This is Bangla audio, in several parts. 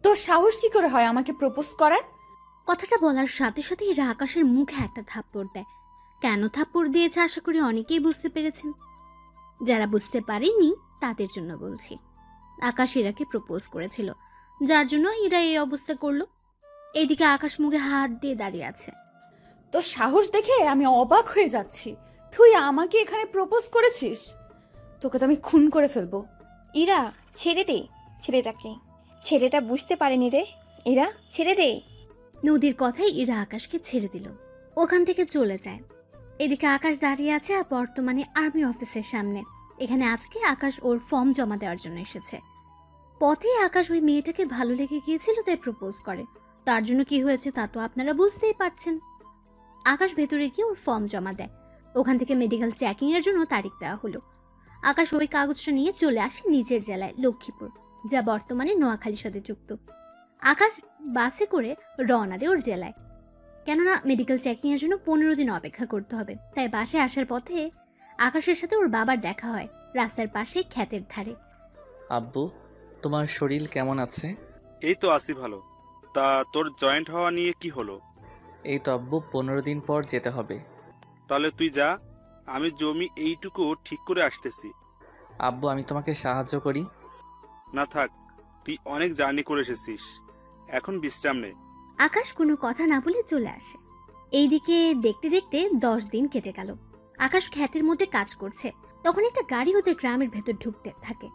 তোর সাহস কি করে হয় আমাকে প্রপোজ করার? কথাটা বলার সাথে সাথে ইরা আকাশের মুখে একটা থাপ্পড় দেয়। কেন থাপ্পড় দিয়েছে আশা করি অনেকেই বুঝতে পেরেছেন। যারা বুঝতে পারেননি তাদের জন্য বলছি। আকাশ ইরাকে প্রপোজ করেছিল, যার জন্য ইরা এই অবস্থা করলো। এইদিকে আকাশ মুখে হাত দিয়ে দাঁড়িয়ে আছে। তোর সাহস দেখে আমি অবাক হয়ে যাচ্ছি। তুই আমাকে এখানে প্রপোজ করেছিস? তোকে তো আমি খুন করে ফেলবো। ইরা ছেড়ে দে ছেলেটাকে, ছেলেটা বুঝতে পারেনি রে। ইরা ছেড়ে দে। নদীর কথাই ইরা আকাশকে ছেড়ে দিল, ওখান থেকে চলে যায়। এদিকে আকাশ দাঁড়িয়ে আছে বর্তমানে আর্মি অফিসের সামনে। এখানে আজকে আকাশ ওর ফর্ম জমা দেওয়ার জন্য এসেছে। পথে আকাশ ওই মেয়েটাকে ভালো লেগে গিয়েছিল, তাই প্রপোজ করে। তার জন্য কি হয়েছে তা তো আপনারা বুঝতেই পারছেন। আকাশ ভেতরে গিয়ে ওর ফর্ম জমা দেয়। ওখান থেকে মেডিকেল চেকিং এর জন্য তারিখ দেওয়া হলো। আকাশ ওই কাগজটা নিয়ে চলে আসে নিজের জেলায় লক্ষ্মীপুর, যা বর্তমানে নোয়াখালীর সাথে যুক্ত। আকাশ বাসে করে রওনা দেয় ওর জেলায়, কেননা মেডিকেল চেকিং এর জন্য 15 দিন অপেক্ষা করতে হবে। তাই বাসে আসার পথে আকাশের সাথে ওর বাবার দেখা হয় রাস্তার পাশে ক্ষেতের ধারে। আব্বু, তোমার শরীর কেমন আছে? এই তো আছি ভালো। তা তোর জয়েন্ট হওয়া নিয়ে কি হলো? এই তো আব্বু, 15 দিন পর যেতে হবে। তাহলে তুই যা, আমি জমি এইটুকু ঠিক করে আসতেছি। আব্বু, আমি তোমাকে সাহায্য করি। না থাক, তুই অনেক জার্নি করে এসেছিস, এখন বিশ্রাম নে। আকাশ কোনো কথা না বলে চলে আসে। এইদিকে দেখতে দেখতে 10 দিন কেটে গেল। আকাশ ক্ষেতের মধ্যে কাজ করছে, তখন একটা গাড়ি ওদের গ্রামের ভেতর ঢুকতে থাকে।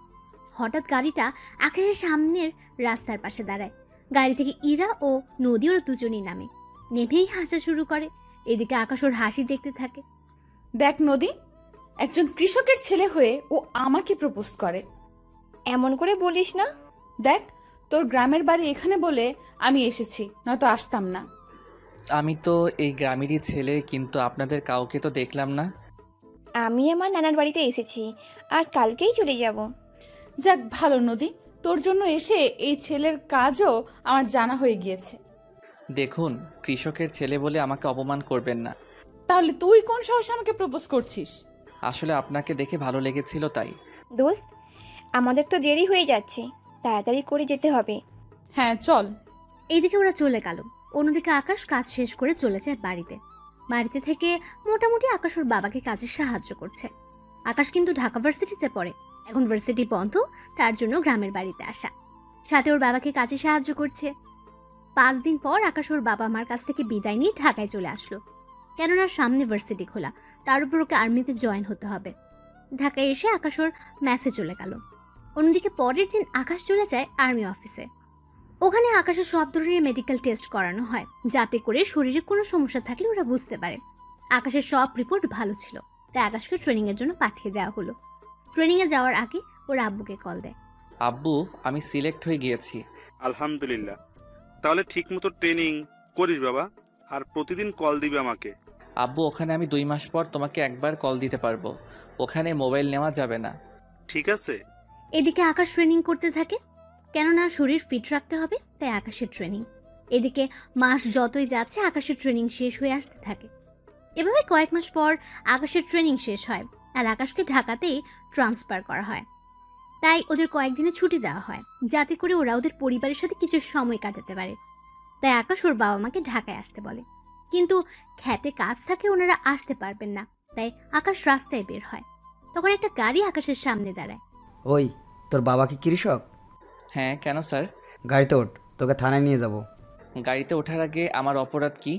হঠাৎ গাড়িটা আকাশের সামনের রাস্তার পাশে দাঁড়ায়। গাড়ি থেকে ইরা ও নদী ওরা দুজনেই নামে, নেমেই হাসা শুরু করে। এদিকে আকাশ ওর হাসি দেখতে থাকে। দেখ নদী, একজন কৃষকের ছেলে হয়ে ও আমাকে প্রপোজ করে। এমন করে বলিস না। দেখ, তোর গ্রামের বাড়ি এখানে বলে আমি এসেছি, নয়তো আসতাম না। আমি তো এই গ্রামেরই ছেলে, কিন্তু আপনাদের কাউকে তো দেখলাম না। আমি আমার নানার বাড়িতে এসেছি, আর কালকেই চলে যাব। যাক ভালো নদী, তোর জন্য এসে এই ছেলের কাজও আমার জানা হয়ে গিয়েছে। দেখুন, কৃষকের ছেলে বলে আমাকে অপমান করবেন না। তাহলে তুই কোন সাহসে আমাকে প্রপোজ করছিস? আসলে আপনাকে দেখে ভালো লেগেছিল তাই। দোস্ত, আমাদের তো দেরি হয়ে যাচ্ছে, তাড়াতাড়ি করে যেতে হবে। হ্যাঁ চল। এইদিকে ওরা চলে গেল। অন্যদিকে আকাশ কাজ শেষ করে চলে যায় বাড়িতে। বাড়িতে থেকে মোটামুটি আকাশ ওর বাবাকে কাজে সাহায্য করছে। আকাশ কিন্তু ঢাকা ভার্সিটিতে পড়ে, এখন ভার্সিটি বন্ধ, তার জন্য গ্রামের বাড়িতে আসা। সাথে ওর বাবাকে কাজে সাহায্য করছে। 5 দিন পর আকাশ ওর বাবা মার কাছ থেকে বিদায় নিয়ে ঢাকায় চলে আসলো, কেননা সামনে ভার্সিটি খোলা, তার উপর ওকে আর্মিতে জয়েন হতে হবে। ঢাকায় এসে আকাশ ওর ম্যাসে চলে গেল। অন্যদিকে পরের দিন আকাশ চলে যায় আর্মি অফিসে। ওখানে আকাশের সব ধরনের মেডিকেল টেস্ট করানো হয়, যাতে করে শরীরে কোনো সমস্যা থাকলে ওরা বুঝতে পারে। আকাশের সব রিপোর্ট ভালো ছিল, তাই আকাশকে ট্রেনিং এর জন্য পাঠিয়ে দেওয়া হলো। ট্রেনিং এ যাওয়ার আগে ওর আব্বুকে কল দেয়। আব্বু, আমি সিলেক্ট হয়ে গিয়েছি। আলহামদুলিল্লাহ। তাহলে ঠিক মতো ট্রেনিং করিস বাবা, আর প্রতিদিন কল দিবি আমাকে। আব্বু, ওখানে আমি 2 মাস পর তোমাকে একবার কল দিতে পারবো। ওখানে মোবাইল নেওয়া যাবে না। ঠিক আছে। এদিকে আকাশ ট্রেনিং করতে থাকে, কেননা শরীর ফিট রাখতে হবে, তাই আকাশের ট্রেনিং। এদিকে মাস যতই যাচ্ছে আকাশের ট্রেনিং শেষ হয়ে আসতে থাকে। এভাবে কয়েক মাস পর আকাশের ট্রেনিং শেষ হয়, আর আকাশকে ঢাকাতেই ট্রান্সফার করা হয়। তাই ওদের কয়েকদিনের ছুটি দেওয়া হয়, যাতে করে ওরা ওদের পরিবারের সাথে কিছু সময় কাটাতে পারে। তাই আকাশ ওর বাবা মাকে ঢাকায় আসতে বলে, কিন্তু খেতে কাজ থাকে, ওনারা আসতে পারবেন না। তাই আকাশ রাস্তায় বের হয়। তখন একটা গাড়ি আকাশের সামনে দাঁড়ায়। ওই, তোর বাবা কি কৃষক? হ্যাঁ, কেন স্যার? গাড়িতে ওঠ, তোকে থানায় নিয়ে যাব। গাড়িতে ওঠার আগে আমার অপরাধ কি?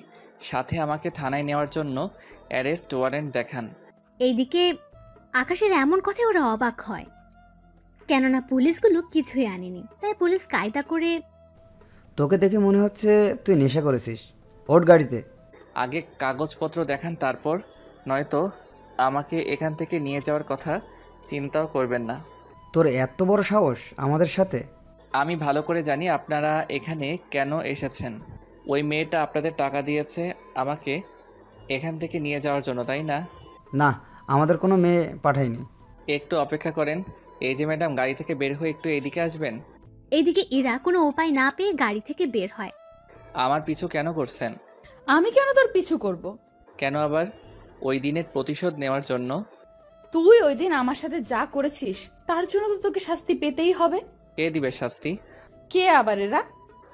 সাথে আমাকে থানায় নেওয়ার জন্য অ্যারেস্ট ওয়ারেন্ট দেখান। এইদিকে আকাশের এমন কথায় ওরা অবাক হয়, কেননা পুলিশগুলো কিছুই আনেনি। তাই পুলিশ কায়দা করে, তোকে দেখে মনে হচ্ছে তুই নেশা করেছিস, ওঠ গাড়িতে। আগে কাগজপত্র দেখান, তারপর নয়তো আমাকে এখান থেকে নিয়ে যাওয়ার কথা চিন্তাও করবেন না। তোর এত বড় সাহস আমাদের সাথে? আমি ভালো করে জানি আপনারা এখানে কেন এসেছেন। ওই মেয়েটা আপনাদের টাকা দিয়েছে আমাকে এখান থেকে নিয়ে যাওয়ার জন্য, তাই না? না, আমাদের কোনো মেয়ে পাঠায়নি। একটু অপেক্ষা করেন। এই যে ম্যাডাম, গাড়ি থেকে বের হয়ে একটু এদিকে আসবেন। এইদিকে ইরা কোনো উপায় না পেয়ে গাড়ি থেকে বের হয়। আমার পিছু কেন করছেন? আমি কেন তোর পিছু করব? কেন আবার? ওই দিনের প্রতিশোধ নেওয়ার জন্য। তুই ওই দিন আমার সাথে যা করেছিস তার জন্য তো তোকে শাস্তি পেতেই হবে। কে দিবে শাস্তি? কে আবার? এরা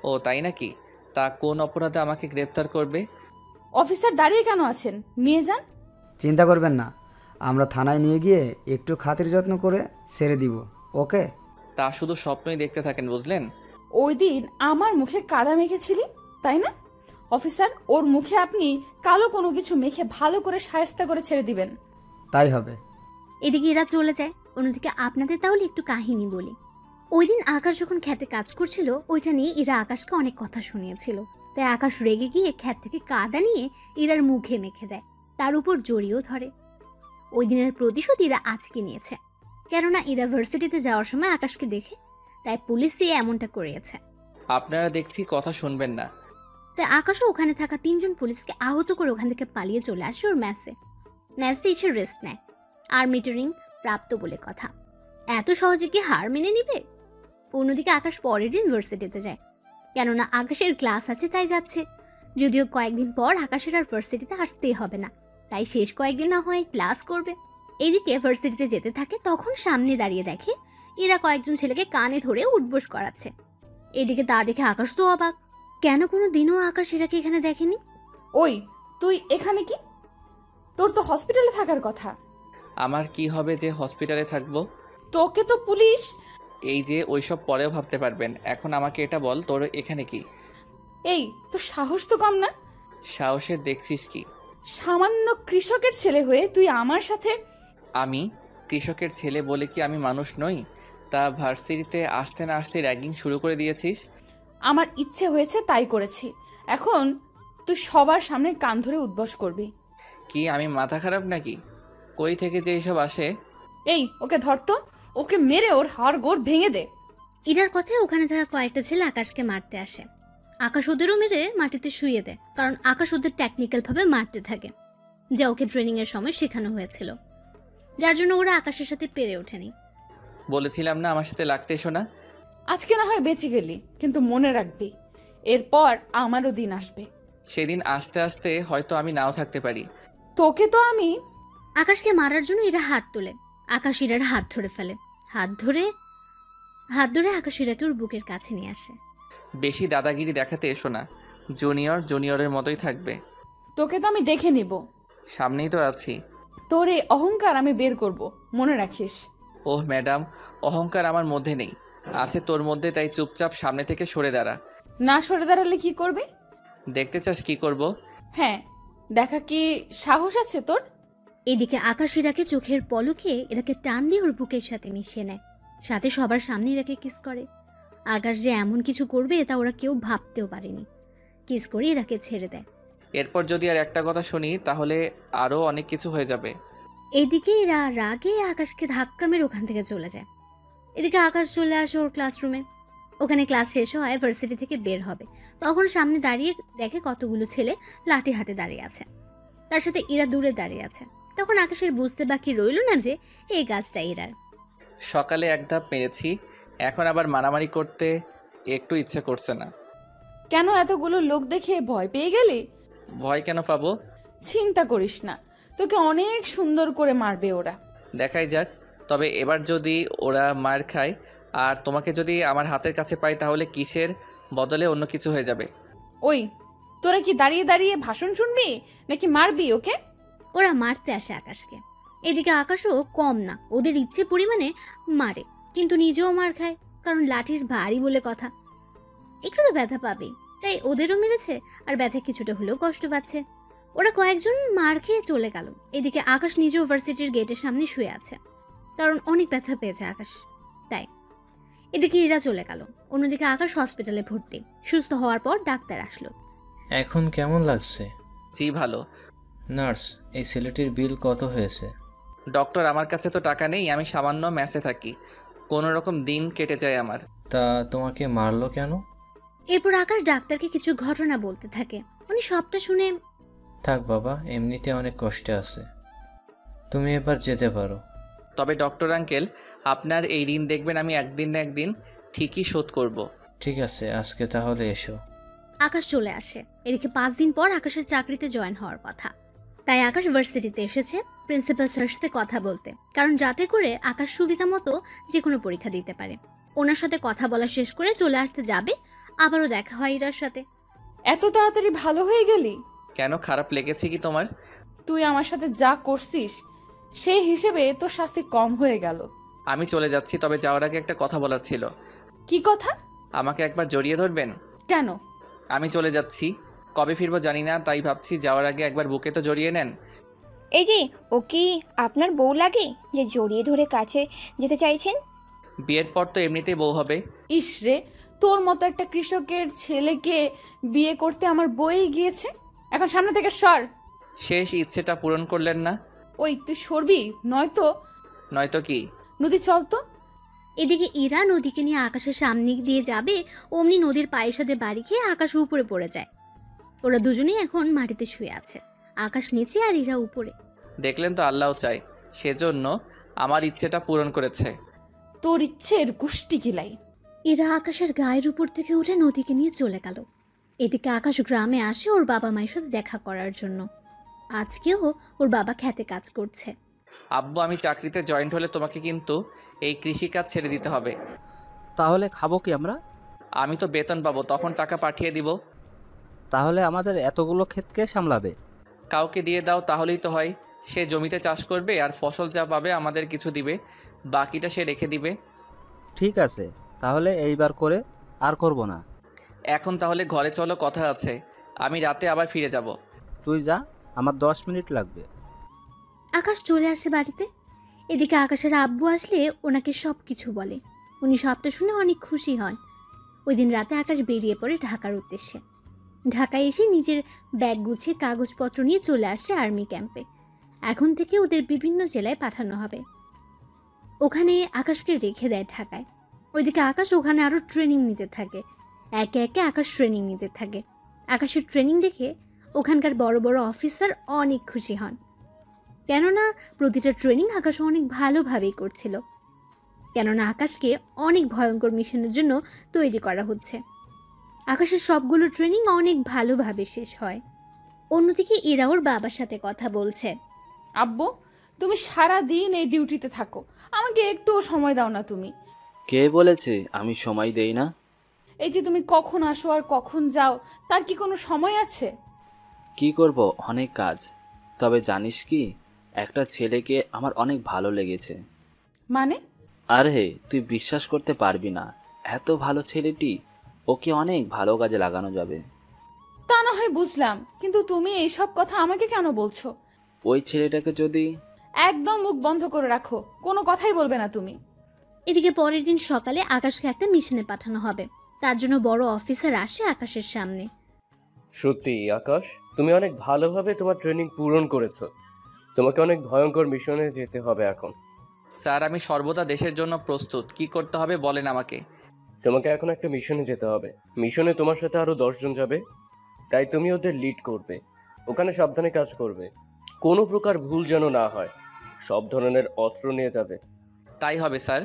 ও তাই নাকি? তা কোন অপরাধে আমাকে গ্রেপ্তার করবে? অফিসার দাঁড়িয়ে কেন আছেন, নিয়ে যান। চিন্তা করবেন না, আমরা থানায় নিয়ে গিয়ে একটু খাতির যত্ন করে ছেড়ে দিব। ওকে? তা শুধু স্বপ্নই দেখতে থাকেন, বুঝলেন? ওই দিন আমার মুখে কাদা মেখেছিলি, তাই না? অফিসার, ওর মুখে আপনি কালো কোনো কিছু মেখে ভালো করে শায়েস্তা করে ছেড়ে দিবেন। তাই হবে। এদিকে এরা চলে যায়। অন্যদিকে আপনাদের তাহলে একটু কাহিনী বলি। ওই দিন আকাশ যখন খেতে কাজ করছিল, ওইটা নিয়ে এরা আকাশকে অনেক কথা শুনিয়েছিল। তাই আকাশ রেগে গিয়ে ক্ষেত থেকে কাদা নিয়ে ইরার মুখে মেখে দেয়, তার উপর জড়িয়েও ধরে। ওই দিনের প্রতিশোধ ইরা আজকে নিয়েছে, কেননা ইরা ভার্সিটিতে যাওয়ার সময় আকাশকে দেখে, তাই পুলিশ দিয়ে এমনটা করিয়েছে। আপনারা দেখছি কথা শুনবেন না। তাই আকাশও ওখানে থাকা 3 জন পুলিশকে আহত করে ওখান থেকে পালিয়ে চলে আসে ওর ম্যাচে এসে রেস্ট নেয়। আর্মি ট্রেনিং প্রাপ্ত বলে কথা, এত সহজে কি হার মেনে নিবে? অন্যদিকে আকাশ পরের দিন ভার্সিটিতে যায়, কেননা আকাশের ক্লাস আছে তাই যাচ্ছে। যদিও কয়েকদিন পর আকাশের আর ভার্সিটিতে আসতেই হবে না, তাই শেষ কয়েকদিন না হয় ক্লাস করবে। এইদিকে ভার্সিটিতে যেতে থাকে, তখন সামনে দাঁড়িয়ে দেখে এরা কয়েকজন ছেলেকে কানে ধরে উঠবোস করাচ্ছে। এদিকে তা দেখে আকাশ তো অবাক, কেন কোনো দিনও আকাশ এরাকে এখানে দেখেনি। ওই, তুই এখানে কি? তোর তো হসপিটালে থাকার কথা। আমার কি হবে যে হসপিটালে থাকবো? তোকে তো পুলিশ। এই যে ওইসব পরেও ভাবতে পারবেন, এখন আমাকে এটা বল, তোর এখানে কি? এই, তোর সাহস তো কম না? সাহসের দেখছিস কি? সামান্য কৃষকের ছেলে হয়ে তুই আমার সাথে। আমি কৃষকের ছেলে বলে কি আমি মানুষ নই? তা ভার্সিটিতে আসতে না আসতে র্যাগিং শুরু করে দিয়েছিস? আমার ইচ্ছে হয়েছে তাই করেছি, এখন তুই সবার সামনে কান ধরে উদ্বস করবি। কি আমি মাথা খারাপ নাকি? কই থেকে যে এইসব আসে? এই, ওকে ধরতো, ওকে মেরে ওর হাড় গোড় ভেঙে দে। ইরার কথায় ওখানে থাকা কয়েকটা ছেলে আকাশকে মারতে আসে। আকাশ ওদেরও মেরে মাটিতে শুইয়ে দেয়, কারণ আকাশ ওদের টেকনিক্যাল ভাবে মারতে থাকে, যা ওকে ট্রেনিং এর সময় শেখানো হয়েছিল, যার জন্য ওরা আকাশের সাথে পেরে ওঠেনি। বলেছিলাম না আমার সাথে লাগতে এসো না। আজকে না হয় বেঁচে গেলি, কিন্তু মনে রাখবি এরপর আমারও দিন আসবে। সেদিন আস্তে আস্তে হয়তো আমি নাও থাকতে পারি। তোকে তো আমি। আকাশকে মারার জন্য এরা হাত তোলে। আকাশ ইরার হাত ধরে ফেলে, হাত ধরে আকাশ ইরাকে ওর বুকের কাছে নিয়ে আসে। বেশি দাদাগিরি দেখাতে এসো না, জুনিয়রের মতোই থাকবে। তোকে তো আমি দেখে নিব, সামনেই তো আছি। তোর এই অহংকার আমি বের করব, মনে রাখিস। ওহ ম্যাডাম, অহংকার আমার মধ্যে নেই, আছে তোর মধ্যে, তাই চুপচাপ সামনে থেকে সরে দাঁড়া। না সরে দাঁড়ালে কি করবি? দেখতে চাস কি করব? হ্যাঁ, দেখা কি সাহস আছে তোর? এদিকে আকাশ ইরাকে চোখের পলকে এরাকে টান দিয়ে ওর বুকের সাথে মিশিয়ে নেয়, সাথে সবার সামনে ইরাকে কিস করে। আকাশ যে এমন কিছু করবে তা ওরা কেউ ভাবতেও পারেনি। কিস করে এরাকে ছেড়ে দেয়। এরপর যদি আর একটা কথা শুনি তাহলে আরও অনেক কিছু হয়ে যাবে। এদিকে এরা রাগে আকাশকে ধাক্কা মেরে ওখান থেকে চলে যায়। এদিকে আকাশ চলে আসে ওর ক্লাসরুমে। ওখানে ক্লাস শেষ হয়, ভার্সিটি থেকে বের হবে, তখন সামনে দাঁড়িয়ে দেখে কতগুলো ছেলে লাঠি হাতে দাঁড়িয়ে আছে, তার সাথে ইরা দূরে দাঁড়িয়ে আছে। তখন আকাশের বুঝতে বাকি রইল না যে এই কাজটা ইরার। সকালে এক ধাপ মেরেছি, এখন আবার মারামারি করতে একটু ইচ্ছে করছে না। কেন এতগুলো লোক দেখে ভয় পেয়ে গেলি? ভয় কেন পাবো? চিন্তা করিস না, তোকে অনেক সুন্দর করে মারবে ওরা। দেখাই যাক, তবে এবার যদি ওরা মার খায় আর তোমাকে যদি আমার হাতের কাছে পাই তাহলে কিসের বদলে অন্য কিছু হয়ে যাবে। ওই, তোরা কি দাঁড়িয়ে দাঁড়িয়ে ভাষণ শুনবি নাকি মারবি ওকে? ওরা মারতে আসে আকাশকে। এদিকে আকাশও কম না, ওদের ইচ্ছে পরিমাণে মারে, কিন্তু নিজেও মার খায়, কারণ লাঠির ভারী বলে কথা, একটু তো ব্যথা পাবে, তাই ওদেরও মেরেছে আর ব্যথা কিছুটা হলেও কষ্ট পাচ্ছে। ওরা কয়েকজন মার খেয়ে চলে গেল। এদিকে আকাশ নিজেও ভার্সিটির গেটের সামনে শুয়ে আছে, কারণ অনেক ব্যথা পেয়েছে আকাশ, তাই। এদিকে ইরা চলে গেল। অন্যদিকে আকাশ হসপিটালে ভর্তি। সুস্থ হওয়ার পর ডাক্তার আসলো। এখন কেমন লাগছে? জি ভালো। নার্স, এই ছেলেটির বিল কত হয়েছে? ডক্টর, আমার কাছে তো টাকা নেই, আমি সামান্য ম্যাচে থাকি, কোনো রকম দিন কেটে যায় আমার। তা তোমাকে মারলো কেন? এরপর আকাশ ডাক্তারকে কিছু ঘটনা বলতে থাকে। উনি সবটা শুনে, থাক বাবা, এমনিতে অনেক কষ্টে আছে, তুমি এবার যেতে পারো। তবে ডক্টর আঙ্কেল, আপনার এই ঋণ দেখবেন আমি একদিন না একদিন ঠিকই শোধ করব। ঠিক আছে, আজকে তাহলে এসো। আকাশ চলে আসে। এদিকে 5 দিন পর আকাশের চাকরিতে জয়েন হওয়ার কথা, তাই আকাশ ভার্সিটিতে এসেছে প্রিন্সিপাল স্যারের সাথে কথা বলতে, কারণ যাতে করে আকাশ সুবিধা মতো যে কোনো পরীক্ষা দিতে পারে। ওনার সাথে কথা বলা শেষ করে চলে আসতে যাবে, আবারও দেখা হয় ইরার সাথে। এত তাড়াতাড়ি ভালো হয়ে গেলি? কেন, খারাপ লেগেছে কি তোমার? তুই আমার সাথে যা করছিস সেই হিসেবে তোর শাস্তি কম হয়ে গেল। আমি চলে যাচ্ছি, তবে যাওয়ার আগে একটা কথা বলার ছিল। কি কথা? আমাকে একবার জড়িয়ে ধরবেন? কেন? আমি চলে যাচ্ছি, কবে ফিরবো জানি না, তাই ভাবছি যাওয়ার আগে একবার বুকে তো জড়িয়ে নেন। এই যে, ও কি আপনার বউ লাগে যে জড়িয়ে ধরে কাছে যেতে চাইছেন? বিয়ের পর তো এমনিতেই বউ হবে। ইস রে, তোর মতো একটা কৃষকের ছেলেকে বিয়ে করতে আমার বই গিয়েছে। এখন সামনে থেকে সর। শেষ ইচ্ছেটা পূরণ করলেন না? ওই তুই সরবি, নয়তো নয়তো কি? নদী চল তো। এদিকে ইরা নদীকে নিয়ে আকাশের সামনে দিয়ে যাবে, অমনি নদীর পায়ের সাথে বাড়ি খেয়ে আকাশ উপরে পড়ে যায়। ওরা দুজনেই এখন মাটিতে শুয়ে আছে, আকাশ নিচে আর ইরা উপরে। দেখলেন তো, আল্লাহ চায়, সেজন্য আমার ইচ্ছেটা পূরণ করেছে। তোর ইচ্ছের গুষ্টি গিলাই। ইরা আকাশের গায়ের উপর থেকে উঠে নদীকে নিয়ে চলে গেল। এদিকে আকাশ গ্রামে আসে ওর বাবা মায়ের সাথে দেখা করার জন্য। আজকেও ওর বাবা খেতে কাজ করছে। আব্বু, আমি চাকরিতে জয়েন্ট হলে তোমাকে কিন্তু এই কৃষিকাজ ছেড়ে দিতে হবে। তাহলে খাবো কি আমরা? আমি তো বেতন পাবো, তখন টাকা পাঠিয়ে দিব। তাহলে আমাদের এতগুলো ক্ষেতকে সামলাবে? কাউকে দিয়ে দাও, তাহলেই তো হয়। সে জমিতে চাষ করবে আর ফসল যা পাবে আমাদের কিছু দিবে, বাকিটা সে রেখে দিবে। ঠিক আছে, তাহলে এইবার করে আর করব না। এখন তাহলে ঘরে চলো, কথা আছে। আমি রাতে আবার ফিরে যাব। তুই যা, আমার 10 মিনিট লাগবে। আকাশ চলে আসে বাড়িতে। এদিকে আকাশের আব্বু আসলে ওনাকে সব কিছু বলে। উনি সবটা শুনে অনেক খুশি হন। ওই দিন রাতে আকাশ বেরিয়ে পড়ে ঢাকার উদ্দেশ্যে। ঢাকায় এসে নিজের ব্যাগ গুছিয়ে কাগজপত্র নিয়ে চলে আসে আর্মি ক্যাম্পে। এখন থেকে ওদের বিভিন্ন জেলায় পাঠানো হবে। ওখানে আকাশকে রেখে দেয় ঢাকায়। ওইদিকে আকাশ ওখানে আরও ট্রেনিং নিতে থাকে। একে একে আকাশ ট্রেনিং নিতে থাকে। আকাশের ট্রেনিং দেখে ওখানকার বড় বড় অফিসার অনেক খুশি হন, কেননা প্রতিটা ট্রেনিং আকাশ অনেক ভালোভাবেই করছিল। কেননা আকাশকে অনেক ভয়ঙ্কর মিশনের জন্য তৈরি করা হচ্ছে। আকাশের সবগুলো ট্রেনিং অনেক ভালোভাবে শেষ হয়। অন্যদিকে ইরা ওর বাবার সাথে কথা বলছে। আব্বু, তুমি সারা দিন এই ডিউটিতে থাকো, আমাকে একটু সময় দাও না তুমি? কে বলেছে আমি সময় দেই না? এই যে তুমি কখন আসো আর কখন যাও, তার কি কোনো সময় আছে? কি করব, অনেক কাজ। তবে জানিস কি, একটা ছেলেকে আমার অনেক ভালো লেগেছে। মানে? আরে তুই বিশ্বাস করতে পারবি না, এত ভালো ছেলেটি, ওকে অনেক ভালো কাজে লাগানো যাবে। তা না হয় বুঝলাম, কিন্তু তুমি এইসব কথা আমাকে কেন বলছো? ওই ছেলেটাকে যদি... একদম মুখ বন্ধ করে রাখো, কোনো কথাই বলবে না তুমি। এদিকে পরের দিন সকালে আকাশকে একটা মিশনে পাঠানো হবে। তার জন্য বড় অফিসার আসে আকাশের সামনে। সত্যি আকাশ, তুমি অনেক ভালোভাবে তোমার ট্রেনিং পূরণ করেছো। তোমাকে অনেক ভয়ঙ্কর মিশনে যেতে হবে এখন। স্যার, আমি সর্বদা দেশের জন্য প্রস্তুত। কি করতে হবে বলেন আমাকে। তোমাকে এখন একটা মিশনে যেতে হবে। মিশনে তোমার সাথে আরো 10 জন যাবে, তাই তুমি ওদের লিড করবে। ওখানে সাবধানে কাজ করবে, কোনো প্রকার ভুল যেন না হয়। সব ধরনের অস্ত্র নিয়ে যাবে। তাই হবে স্যার।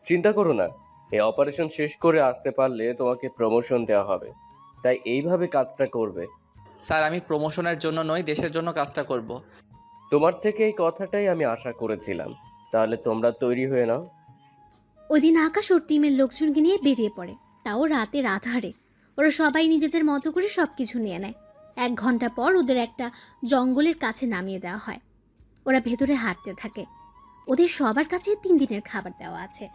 চিন্তা করো না, এই অপারেশন শেষ করে আসতে পারলে তোমাকে প্রমোশন দেওয়া হবে, তাই এইভাবে কাজটা করবে। স্যার, আমি প্রমোশনের জন্য নয়, দেশের জন্য কাজটা করব। তোমার থেকে এই কথাটাই আমি আশা করেছিলাম। তাহলে তোমরা তৈরি হয়ে নাও। ওই দিন আকাশ ওর টিমের লোকজনকে নিয়ে বেরিয়ে পড়ে, তাও রাতের আধারে। ওরা সবাই নিজেদের মতো করে সব কিছু নিয়ে নেয়। 1 ঘন্টা পর ওদের একটা জঙ্গলের কাছে নামিয়ে দেওয়া হয়। ওরা ভেতরে হাঁটতে থাকে। ওদের সবার কাছে 3 দিনের খাবার দেওয়া আছে।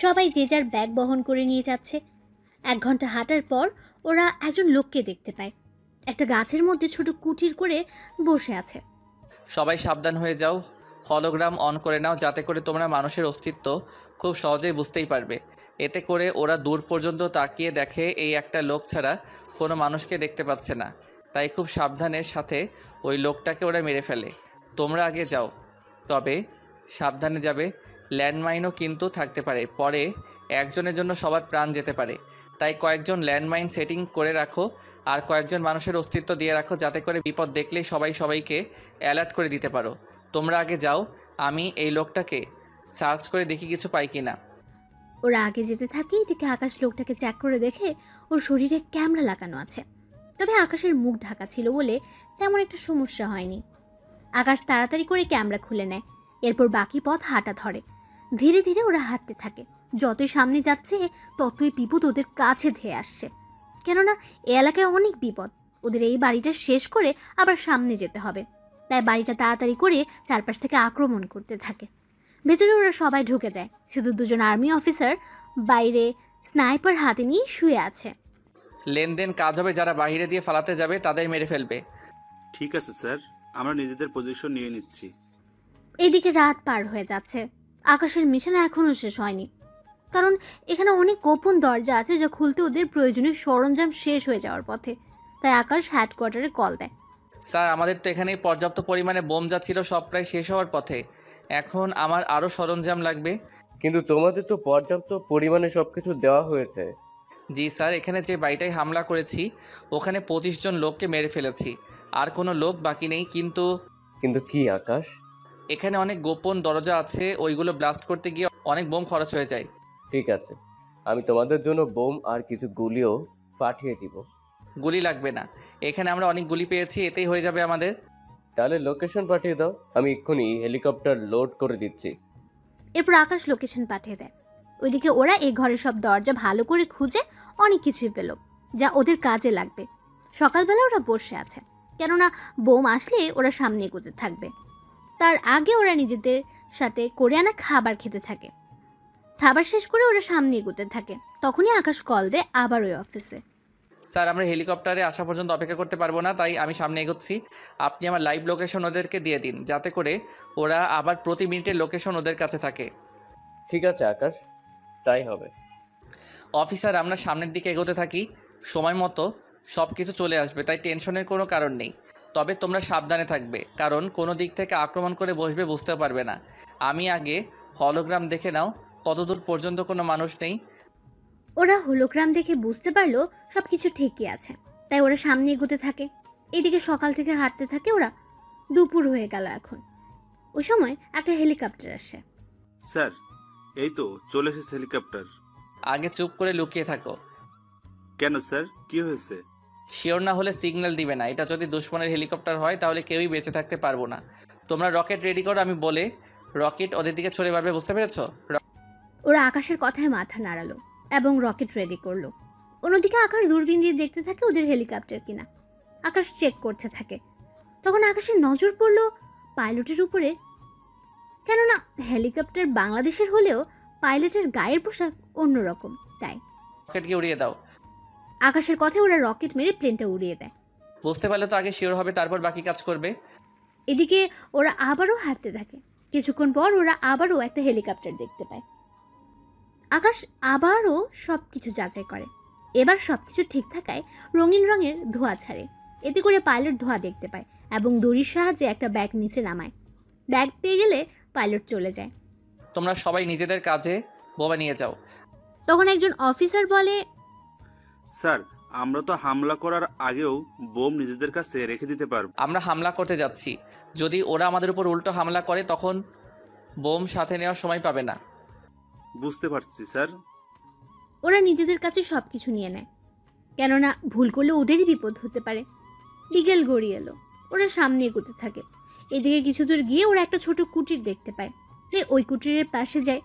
সবাই যে যার ব্যাগ বহন করে নিয়ে যাচ্ছে। 1 ঘন্টা হাঁটার পর ওরা একজন লোককে দেখতে পায়। একটা গাছের মধ্যে ছোট কুটির করে বসে আছে। সবাই সাবধান হয়ে যাও, হলোগ্রাম অন করে নাও, যাতে করে তোমরা মানুষের অস্তিত্ব খুব সহজেই বুঝতেই পারবে। এতে করে ওরা দূর পর্যন্ত তাকিয়ে দেখে এই একটা লোক ছাড়া কোনো মানুষকে দেখতে পাচ্ছে না। তাই খুব সাবধানের সাথে ওই লোকটাকে ওরা মেরে ফেলে। তোমরা আগে যাও, তবে সাবধানে যাবে। ল্যান্ডমাইনও কিন্তু থাকতে পারে, পরে একজনের জন্য সবার প্রাণ যেতে পারে। তাই কয়েকজন ল্যান্ডমাইন সেটিং করে রাখো আর কয়েকজন মানুষের অস্তিত্ব দিয়ে রাখো, যাতে করে বিপদ দেখলেই সবাই সবাইকে অ্যালার্ট করে দিতে পারো। তোমরা আগে যাও, আমি এই লোকটাকে সার্চ করে দেখি কিছু পাই কি না। ওরা আগে যেতে থাকে। এদিকে আকাশ লোকটাকে চেক করে দেখে ওর শরীরে ক্যামেরা লাগানো আছে, তবে আকাশের মুখ ঢাকা ছিল বলে তেমন একটা সমস্যা হয়নি। আকাশ তাড়াতাড়ি করে ক্যামেরা খুলে নেয়। এরপর বাকি পথ হাঁটা ধরে। ধীরে ধীরে ওরা হাঁটতে থাকে। যতই সামনে যাচ্ছে ততই বিপদ ওদের কাছে ধেয়ে আসছে। কেননা এ এলাকায় অনেক বিপদ। ওদের এই বাড়িটা শেষ করে আবার সামনে যেতে হবে, তাই বাড়িটা তাড়াতাড়ি করে চারপাশ থেকে আক্রমণ করতে থাকে। ভেতরে ওরা সবাই ঢুকে যায়, শুধু দুজন আর্মি অফিসার বাইরে স্নাইপার হাতে নিয়ে শুয়ে আছে। লেনদেন কাজ হবে, যারা বাইরে দিয়ে ফালাতে যাবে তাদের মেরে ফেলবে। ঠিক আছে স্যার, আমরা নিজেদের পজিশন নিয়ে নিচ্ছি। এদিকে রাত পার হয়ে যাচ্ছে, আকাশের মিশন এখনও শেষ হয়নি, কারণ এখানে অনেক গোপন দরজা আছে যা খুলতে ওদের প্রয়োজনীয় সরঞ্জাম শেষ হয়ে যাওয়ার পথে। তাই আকাশ হেডকোয়ার্টারে কল দেয়। স্যার, আমাদের তো এখানে পর্যাপ্ত পরিমাণে বোম যা ছিল সব প্রায় শেষ হওয়ার পথে, এখন আমার আরও সরঞ্জাম লাগবে। কিন্তু তোমাদের তো পর্যাপ্ত পরিমাণে সবকিছু দেওয়া হয়েছে। জি স্যার, এখানে যে বাড়িটায় হামলা করেছি ওখানে 25 জন লোককে মেরে ফেলেছি, আর কোনো লোক বাকি নেই। কিন্তু কি আকাশ? এখানে অনেক গোপন দরজা আছে, ওইগুলো ব্লাস্ট করতে গিয়ে অনেক বোম খরচ হয়ে যায়। ঠিক আছে, আমি তোমাদের জন্য বোম আর কিছু গুলিও পাঠিয়ে দিব। গুলি লাগবে না, এখানে আমরা অনেক গুলি পেয়েছি, এতেই হয়ে যাবে আমাদের। তাহলে লোকেশন পাঠিয়ে দাও, আমি এক্ষুনি হেলিকপ্টার লোড করে দিচ্ছি। এরপর আকাশ লোকেশন পাঠিয়ে দেয়। ওইদিকে ওরা এই ঘরের সব দরজা ভালো করে খুঁজে অনেক কিছুই পেল যা ওদের কাজে লাগবে। সকালবেলা ওরা বসে আছে, কেননা বোম আসলে ওরা সামনে এগোতে থাকবে। তার আগে ওরা নিজেদের সাথে করে আনা খাবার খেতে থাকে। খাবার শেষ করে ওরা সামনে এগোতে থাকে, তখনই আকাশ কল দেয় আবার ওই অফিসে। স্যার, আমরা হেলিকপ্টারে আসা পর্যন্ত অপেক্ষা করতে পারবো না, তাই আমি সামনে এগোচ্ছি। আপনি আমার লাইভ লোকেশন ওদেরকে দিয়ে দিন, যাতে করে ওরা আবার প্রতি মিনিটের লোকেশন ওদের কাছে থাকে। ঠিক আছে আকাশ, তাই হবে। অফিসার, আমরা সামনের দিকে এগোতে থাকি, সময় মতো সব কিছু চলে আসবে, তাই টেনশনের কোনো কারণ নেই। তবে তোমরা সাবধানে থাকবে, কারণ কোনো দিক থেকে আক্রমণ করে বসবে বুঝতে পারবে না। আমি আগে হলোগ্রাম দেখে নাও কতদূর পর্যন্ত কোনো মানুষ নেই। ওরা হোলোগ্রাম দেখে বুঝতে পারলো সবকিছু ঠিকই আছে, তাই ওরা সামনে এগোতে থাকে। এদিকে সকাল থেকে হাঁটতে থাকে ওরা, দুপুর হয়ে গেল এখন। ওই সময় একটা হেলিকপ্টার আসে। স্যার, এই তো চলে এসেছে হেলিকপ্টার। আগে চুপ করে লুকিয়ে থাকো। কেন স্যার, কি হয়েছে? শিওর না হলে সিগন্যাল দিবে না, এটা যদি দুশ্মনের হেলিকপ্টার হয় তাহলে কেউই বেঁচে থাকতে পারবো না। তোমরা রকেট রেডি করো, আমি বলে রকেট ওদের দিকে ছড়ে মারবে, বুঝতে পেরেছো? ওরা আকাশের কথায় মাথা নাড়ালো এবং রকেট রেডি করলো। অন্যদিকে আকাশ দূরবীন দিয়ে দেখতে থাকে ওদের হেলিকপ্টার কিনা। আকাশ চেক করতে থাকে, তখন আকাশের নজর পড়লো পাইলটের উপরে। কেননা হেলিকপ্টার বাংলাদেশের হলেও পাইলটের গায়ের পোশাক অন্যরকম, তাই রকেটকে উড়িয়ে দাও। আকাশের কথায় ওরা রকেট মেরে প্লেনটা উড়িয়ে দেয়। বুঝতে পারলে তো আগে শিওর হবে, তারপর বাকি কাজ করবে। এদিকে ওরা আবারও হাঁটতে থাকে। কিছুক্ষণ পর ওরা আবারও একটা হেলিকপ্টার দেখতে পায়। আকাশ আবারও সব কিছু যাচাই করে। এবার সব কিছু ঠিক থাকায় রঙিন রঙের ধোঁয়া ছাড়ে। এতে করে পাইলট ধোঁয়া দেখতে পায় এবং দড়ির সাহায্যে একটা ব্যাগ নিচে নামায়। ব্যাগ পেয়ে গেলে পাইলট চলে যায়। তোমরা সবাই নিজেদের কাজে বোমা নিয়ে যাও। তখন একজন অফিসার বলে, স্যার, আমরা তো হামলা করার আগেও বোম নিজেদের কাছে রেখে দিতে পারবো। আমরা হামলা করতে যাচ্ছি, যদি ওরা আমাদের উপর উল্টো হামলা করে তখন বোম সাথে নেওয়ার সময় পাবে না। বুঝতে পারছি স্যার। ওরা নিজেদের কাছে সব কিছু নিয়ে নেয়, কেননা ভুল করলে ওদেরই বিপদ হতে পারে। বিকেল গড়িয়ে এলো, ওরা সামনে এগোতে থাকে। এদিকে কিছু দূর গিয়ে ওরা একটা ছোট কুটির দেখতে পায়। তাই ওই কুটিরের পাশে যায়।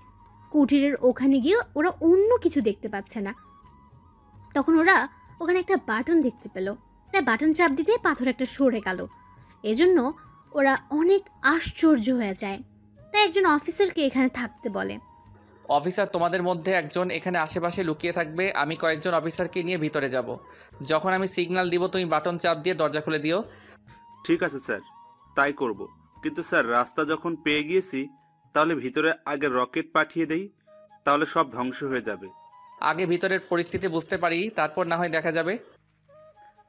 কুটিরের ওখানে গিয়ে ওরা অন্য কিছু দেখতে পাচ্ছে না। তখন ওরা ওখানে একটা বাটন দেখতে পেল, তাই বাটন চাপ দিতে পাথর একটা সরে গেল। এজন্য ওরা অনেক আশ্চর্য হয়ে যায়। তাই একজন অফিসারকে এখানে থাকতে বলে। অফিসার, তোমাদের মধ্যে একজন এখানে আশেপাশে লুকিয়ে থাকবে, আমি কয়েকজন অফিসারকে নিয়ে ভিতরে যাব। যখন আমি সিগন্যাল দিব তুমি বাটন চাপ দিয়ে দরজা খুলে দিও। ঠিক আছে স্যার, তাই করব। কিন্তু স্যার, রাস্তা যখন পেয়ে গিয়েছি তাহলে ভিতরে আগে রকেট পাঠিয়ে দেই, তাহলে সব ধ্বংস হয়ে যাবে। আগে ভিতরের পরিস্থিতি বুঝতে পারি, তারপর না হয় দেখা যাবে।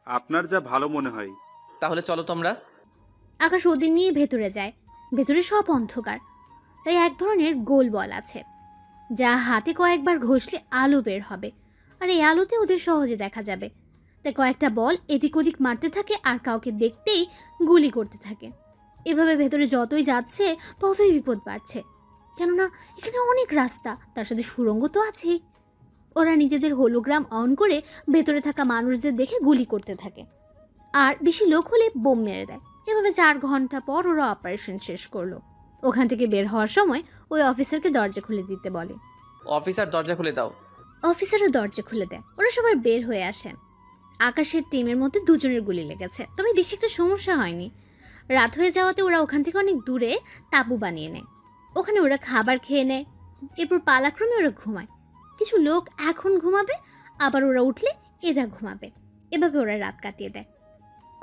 আপনার যা ভালো মনে হয়। তাহলে চলো তোমরা। আকাশ ওদের নিয়ে ভেতরে যায়। ভেতরে সব অন্ধকার, তাই এক ধরনের গোল বল আছে যা হাতে কয়েকবার ঘষলে আলো বের হবে, আর এই আলোতে ওদের সহজে দেখা যাবে। তাই কয়েকটা বল এদিক ওদিক মারতে থাকে আর কাউকে দেখতেই গুলি করতে থাকে। এভাবে ভেতরে যতই যাচ্ছে ততই বিপদ বাড়ছে, কেননা এখানে অনেক রাস্তা, তার সাথে সুড়ঙ্গ তো আছেই। ওরা নিজেদের হোলোগ্রাম অন করে ভেতরে থাকা মানুষদের দেখে গুলি করতে থাকে, আর বেশি লোক হলে বোম মেরে দেয়। এভাবে 4 ঘন্টা পর ওরা অপারেশন শেষ করলো। ওখান থেকে বের হওয়ার সময় ওই অফিসারকে দরজা খুলে দিতে বলে। অফিসার, দরজা খুলে দাও। অফিসারও দরজা খুলে দেয়। ওরা সবাই বের হয়ে আসে। আকাশের টিমের মধ্যে দুজনের গুলি লেগেছে, তবে বেশি একটা সমস্যা হয়নি। রাত হয়ে যাওয়াতে ওরা ওখান থেকে অনেক দূরে তাঁবু বানিয়ে নেয়। ওখানে ওরা খাবার খেয়ে নেয়, এরপর পালাক্রমে ওরা ঘুমায়। কিছু লোক এখন ঘুমাবে, আবার ওরা উঠলে এরা ঘুমাবে। এভাবে ওরা রাত কাটিয়ে দেয়।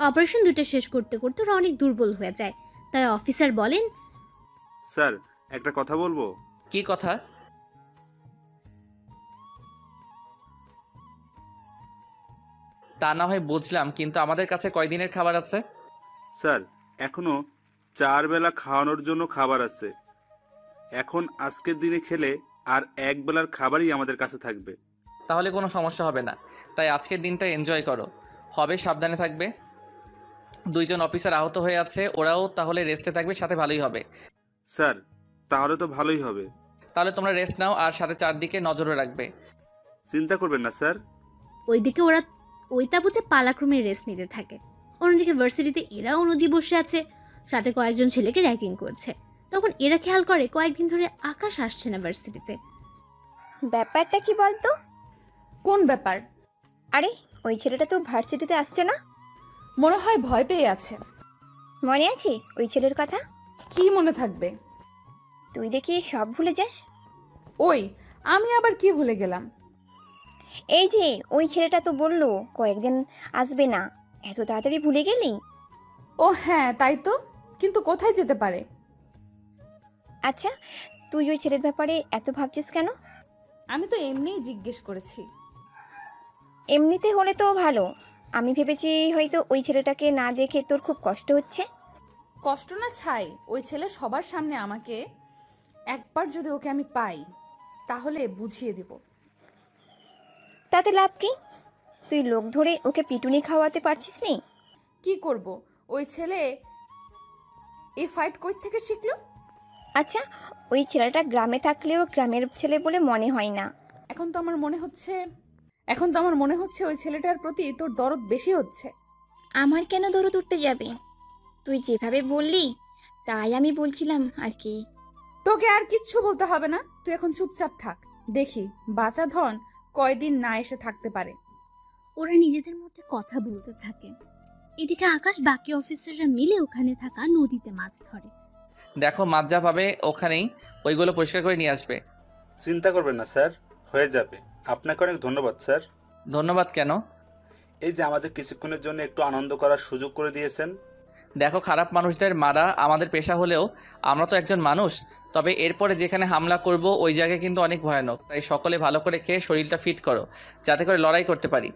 অপারেশন দুটো শেষ করতে করতে ওরা অনেক দুর্বল হয়ে যায়। তাই অফিসার বলেন, স্যার একটা কথা বলবো। কি কথা? তা না হয় বুঝলাম, কিন্তু আমাদের কাছে কয়দিনের খাবার আছে? স্যার এখনো 4 বেলা খাওয়ানোর জন্য খাবার আছে। এখন আজকের দিনে খেলে আর এক বেলার খাবারই আমাদের কাছে থাকবে। তাহলে কোনো সমস্যা হবে না, তাই আজকের দিনটা এনজয় করো। হবে, সাবধানে থাকবে। 2 জন অফিসার আহত হয়ে আছে, ওরাও তাহলে রেস্টে থাকবে, সাথে ভালোই হবে। স্যার তাহলে তো ভালোই হবে। তাহলে তোমরা রেস্ট নাও আর সাথে চারদিকে নজরও রাখবে। চিন্তা করবেন না স্যার। ওইদিকে ওরা ওই তাঁবুতে পালাক্রমে রেস্ট নিতে থাকে। অন্যদিকে ভার্সিটিতে এরাও নদী বসে আছে, সাথে কয়েকজন ছেলেকে র্যাগিং করছে। তখন এরা খেয়াল করে কয়েকদিন ধরে আকাশ আসছে না ভার্সিটিতে। ব্যাপারটা কি বলতো? কোন ব্যাপার? আরে ওই ছেলেটা তো ভার্সিটিতে আসছে না। মনে হয় ভয় পেয়ে আছে। মনে আছে ওই ছেলের কথা? কি মনে থাকবে? তুই দেখি সব ভুলে যাস। ওই আমি আবার কি ভুলে গেলাম? এই যে ওই ছেলেটা তো বললো কয়েকদিন আসবে না, এত তাড়াতাড়ি ভুলে গেলি? ও হ্যাঁ তাই তো, কিন্তু কোথায় যেতে পারে? আচ্ছা তুই ওই ছেলের ব্যাপারে এত ভাবছিস কেন? আমি তো এমনিই জিজ্ঞেস করেছি। এমনিতে হলে তো ভালো, আমি ভেবেছি হয়তো ওই ছেলেটাকে না দেখে তোর খুব কষ্ট হচ্ছে। কষ্ট না ছাই, ওই ছেলে সবার সামনে আমাকে, একবার যদি ওকে আমি পাই তাহলে বুঝিয়ে দিব। তাতে লাভ কি? তুই লোক ধরে ওকে পিটুনি খাওয়াতে পারছিস নি? কি করব, ওই ছেলে এই ফাইট কই থেকে শিখলো? আচ্ছা ওই ছেলেটা গ্রামে থাকলেও গ্রামের ছেলে বলে মনে হয় না। এখন তো আমার মনে হচ্ছে ওই ছেলেটার প্রতি তোর দরদ বেশি হচ্ছে। আমার কেন দরদ উঠতে যাবে? তুই যেভাবে বললি তাই আমি বলছিলাম আর কি। তোকে আর কিচ্ছু বলতে হবে না, তুই এখন চুপচাপ থাক। দেখি বাঁচা ধন কয়দিন না এসে থাকতে পারে। ওরা নিজেদের মধ্যে কথা বলতে থাকে। এদিকে আকাশ বাকি অফিসাররা মিলে ওখানে থাকা নদীতে মাছ ধরে। দেখো মাছ যা পাবে ওখানেই ওইগুলো পরিষ্কার করে নিয়ে আসবে। চিন্তা করবেন না স্যার, হয়ে যাবে। আপনাকে অনেক ধন্যবাদ স্যার। ধন্যবাদ কেন? এই যে আমাদের কিছুক্ষণের জন্য একটু আনন্দ করার সুযোগ করে দিয়েছেন। দেখো খারাপ মানুষদের মারা আমাদের পেশা হলেও আমরা তো একজন মানুষ। তবে এরপরে যেখানে হামলা করব ওই জায়গায় কিন্তু অনেক ভয়ানক, তাই সকলে ভালো করে খেয়ে শরীরটা ফিট করো, যাতে করে লড়াই করতে পারি।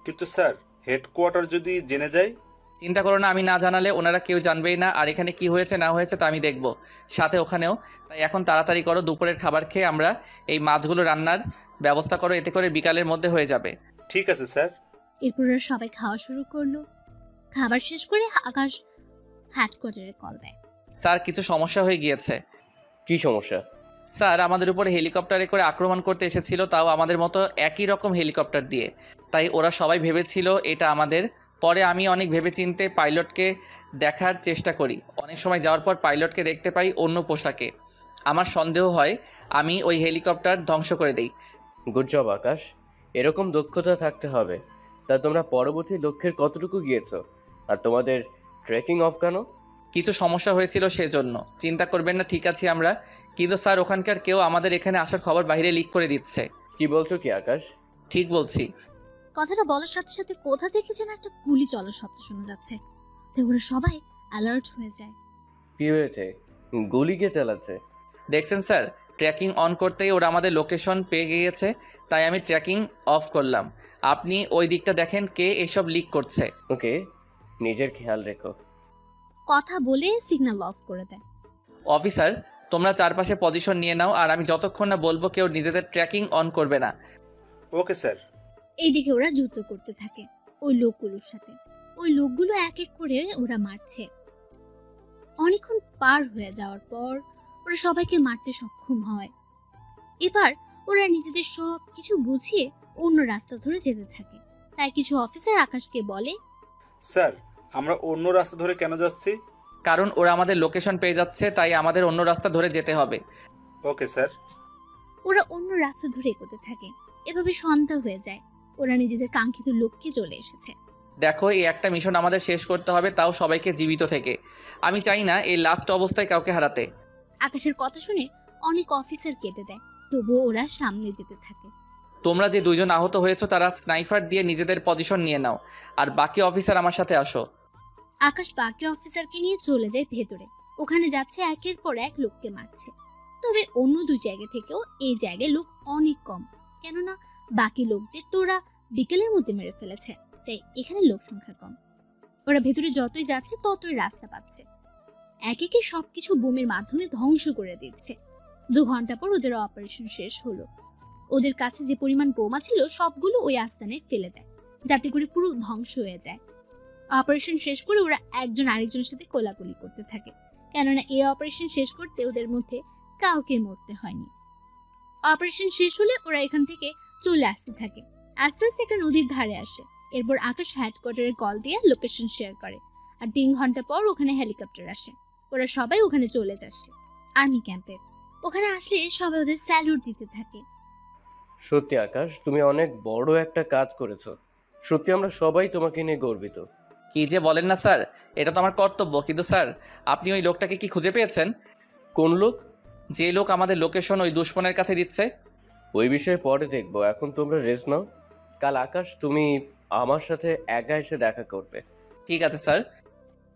কিন্তু স্যার হেডকোয়ার্টার যদি জেনে যায়? চিন্তা করো না, আমি না জানালে ওনারা কেউ জানবেই না, আর এখানে কি হয়েছে না হয়েছে তা আমি দেখব, সাথে ওখানেও। তাই এখন তাড়াতাড়ি করো, দুপুরের খাবার খেয়ে আমরা এই মাছগুলো রান্নার ব্যবস্থা করো, এতে করে বিকালের মধ্যে হয়ে যাবে। ঠিক আছে স্যার। এরপর ওরা সবাই খাওয়া শুরু করলো। খাবার শেষ করে আকাশ হেডকোয়ার্টারে কল দেয়। স্যার কিছু সমস্যা হয়ে গিয়েছে। কি সমস্যা? স্যার আমাদের উপরে হেলিকপ্টারে করে আক্রমণ করতে এসেছিল, তাও আমাদের মতো একই রকম হেলিকপ্টার দিয়ে। তাই ওরা সবাই ভেবেছিল এটা আমাদের। পরে আমি অনেক ভেবেচিন্তে পাইলটকে দেখার চেষ্টা করি। অনেক সময় যাওয়ার পর পাইলটকে দেখতে পাই অন্য পোশাকে। আমার সন্দেহ হয় আমি ওই হেলিকপ্টার ধ্বংস করে দেই। গুড জব আকাশ, এরকম দক্ষতা থাকতে হবে। তা তোমরা পরবর্তী লক্ষ্যের কতটুকু গিয়েছো? আর তোমাদের ট্রেকিং অফ কেন? কিছু সমস্যা হয়েছিল সেজন্য। চিন্তা করবেন না, ঠিক আছি আমরা। কিন্তু স্যার ওখানকার কেউ আমাদের এখানে আসার খবর বাইরে লিক করে দিচ্ছে। কি বলছো কি আকাশ? ঠিক বলছি। কথাটা বলার সাথে সাথে কোথা থেকে যেন একটা গুলি চলার শব্দ শোনা যাচ্ছে। তো ওরা সবাই অ্যালার্ট হয়ে যায়। কি হয়েছে? গুলি কে চালাচ্ছে? দেখছেন স্যার, ট্র্যাকিং অন করতেই ওরা আমাদের লোকেশন পেয়ে গিয়েছে, তাই আমি ট্র্যাকিং অফ করলাম। আপনি ওই দিকটা দেখেন কে এসব লিক করছে। ওকে, নিজের খেয়াল রেখো। কথা বলে সিগন্যাল অফ করে দেয়। অফিসার তোমরা চারপাশে পজিশন নিয়ে নাও, আর আমি যতক্ষণ না বলবো কেউ নিজেদের ট্র্যাকিং অন করবে না। Okay sir. এইদিকে ওরা যুদ্ধ করতে থাকে ওই লোকগুলোর সাথে। ওই লোকগুলো এক এক করে ওরা মারছে। অনেকক্ষণ পার হয়ে যাওয়ার পর ওরা সবাইকে মারতে সক্ষম হয়। এবার ওরা নিজেদের সব কিছু গুছিয়ে অন্য রাস্তা ধরে যেতে থাকে। তাই কিছু অফিসার আকাশকে বলে, স্যার আমরা অন্য রাস্তা ধরে কেন যাচ্ছি? কারণ ওরা আমাদের লোকেশন পেয়ে যাচ্ছে, তাই আমাদের অন্য রাস্তা ধরে যেতে হবে। Okay sir. ওরা অন্য রাস্তা ধরে এগোতে থাকে। এভাবে সন্ধ্যা হয়ে যায়। ওরা নিজেদের কাঙ্ক্ষিত লক্ষ্যে চলে এসেছে। দেখো, এই একটা মিশন আমাদের শেষ করতে হবে, তাও সবাইকে জীবিত থেকে। আমি চাই না এই লাস্ট অবস্থায় কাউকে হারাতে। আকাশের কথা শুনে অনেক অফিসার কেঁদে দেয়, তবুও ওরা সামনে যেতে থাকে। তোমরা যে 2 জন আহত হয়েছো তারা স্নাইপার দিয়ে নিজেদের পজিশন নিয়ে নাও, আর বাকি অফিসার আমার সাথে আসো। আকাশ বাকি অফিসারকে নিয়ে চলে যায় ভেতরে। ওখানে যাচ্ছে একের পর এক লোককে মারছে। তবে অন্য 2 জায়গা থেকেও এই জায়গায় লোক অনেক কম, কেননা বাকি লোকদের তো ওরা বিকেলের মধ্যে মেরে ফেলেছে, তাই এখানে লোক সংখ্যা কম। ওরা ভেতরে যতই যাচ্ছে ততই রাস্তা পাচ্ছে। এক একে সবকিছু বোমের মাধ্যমে ধ্বংস করে দিচ্ছে। 2 ঘন্টা পর ওদের অপারেশন শেষ হলো। ওদের কাছে যে পরিমাণ বোমা ছিল সবগুলো ওই আস্তানায় ফেলে দেয়, যাতে করে পুরো ধ্বংস হয়ে যায়। অপারেশন শেষ করে ওরা একজন আরেকজনের সাথে কোলাকুলি করতে থাকে, কেননা এই অপারেশন শেষ করতে ওদের মধ্যে কাউকে মরতে হয়নি। অপারেশন শেষ হলে ওরা এখান থেকে চলে আসতে থাকে। আস্তে আস্তে একটা নদীর ধারে আসে। এরপর আকাশ হেডকোয়ার্টারে কল দিয়ে লোকেশন শেয়ার করে, আর 3 ঘন্টা পর ওখানে হেলিকপ্টার আসে। ওরা সবাই ওখানে চলে যাচ্ছে আর্মি ক্যাম্পে। ওখানে আসলে সবাই ওদের স্যালুট দিতে থাকে। সত্যি আকাশ, তুমি অনেক বড় একটা কাজ করেছো। সত্যি আমরা সবাই তোমাকে নিয়ে গর্বিত। কি যে বলেন না স্যার, এটা তো আমার কর্তব্য। কিন্তু স্যার, আপনি ওই লোকটাকে কি খুঁজে পেয়েছেন? কোন লোক? যে লোক আমাদের লোকেশন ওই দুশ্মনের কাছে দিচ্ছে। ওই বিষয়ে পরে দেখবো, এখন তোমরা রেস্ট নাও। কাল আকাশ তুমি আমার সাথে একা এসে দেখা করবে। ঠিক আছে স্যার।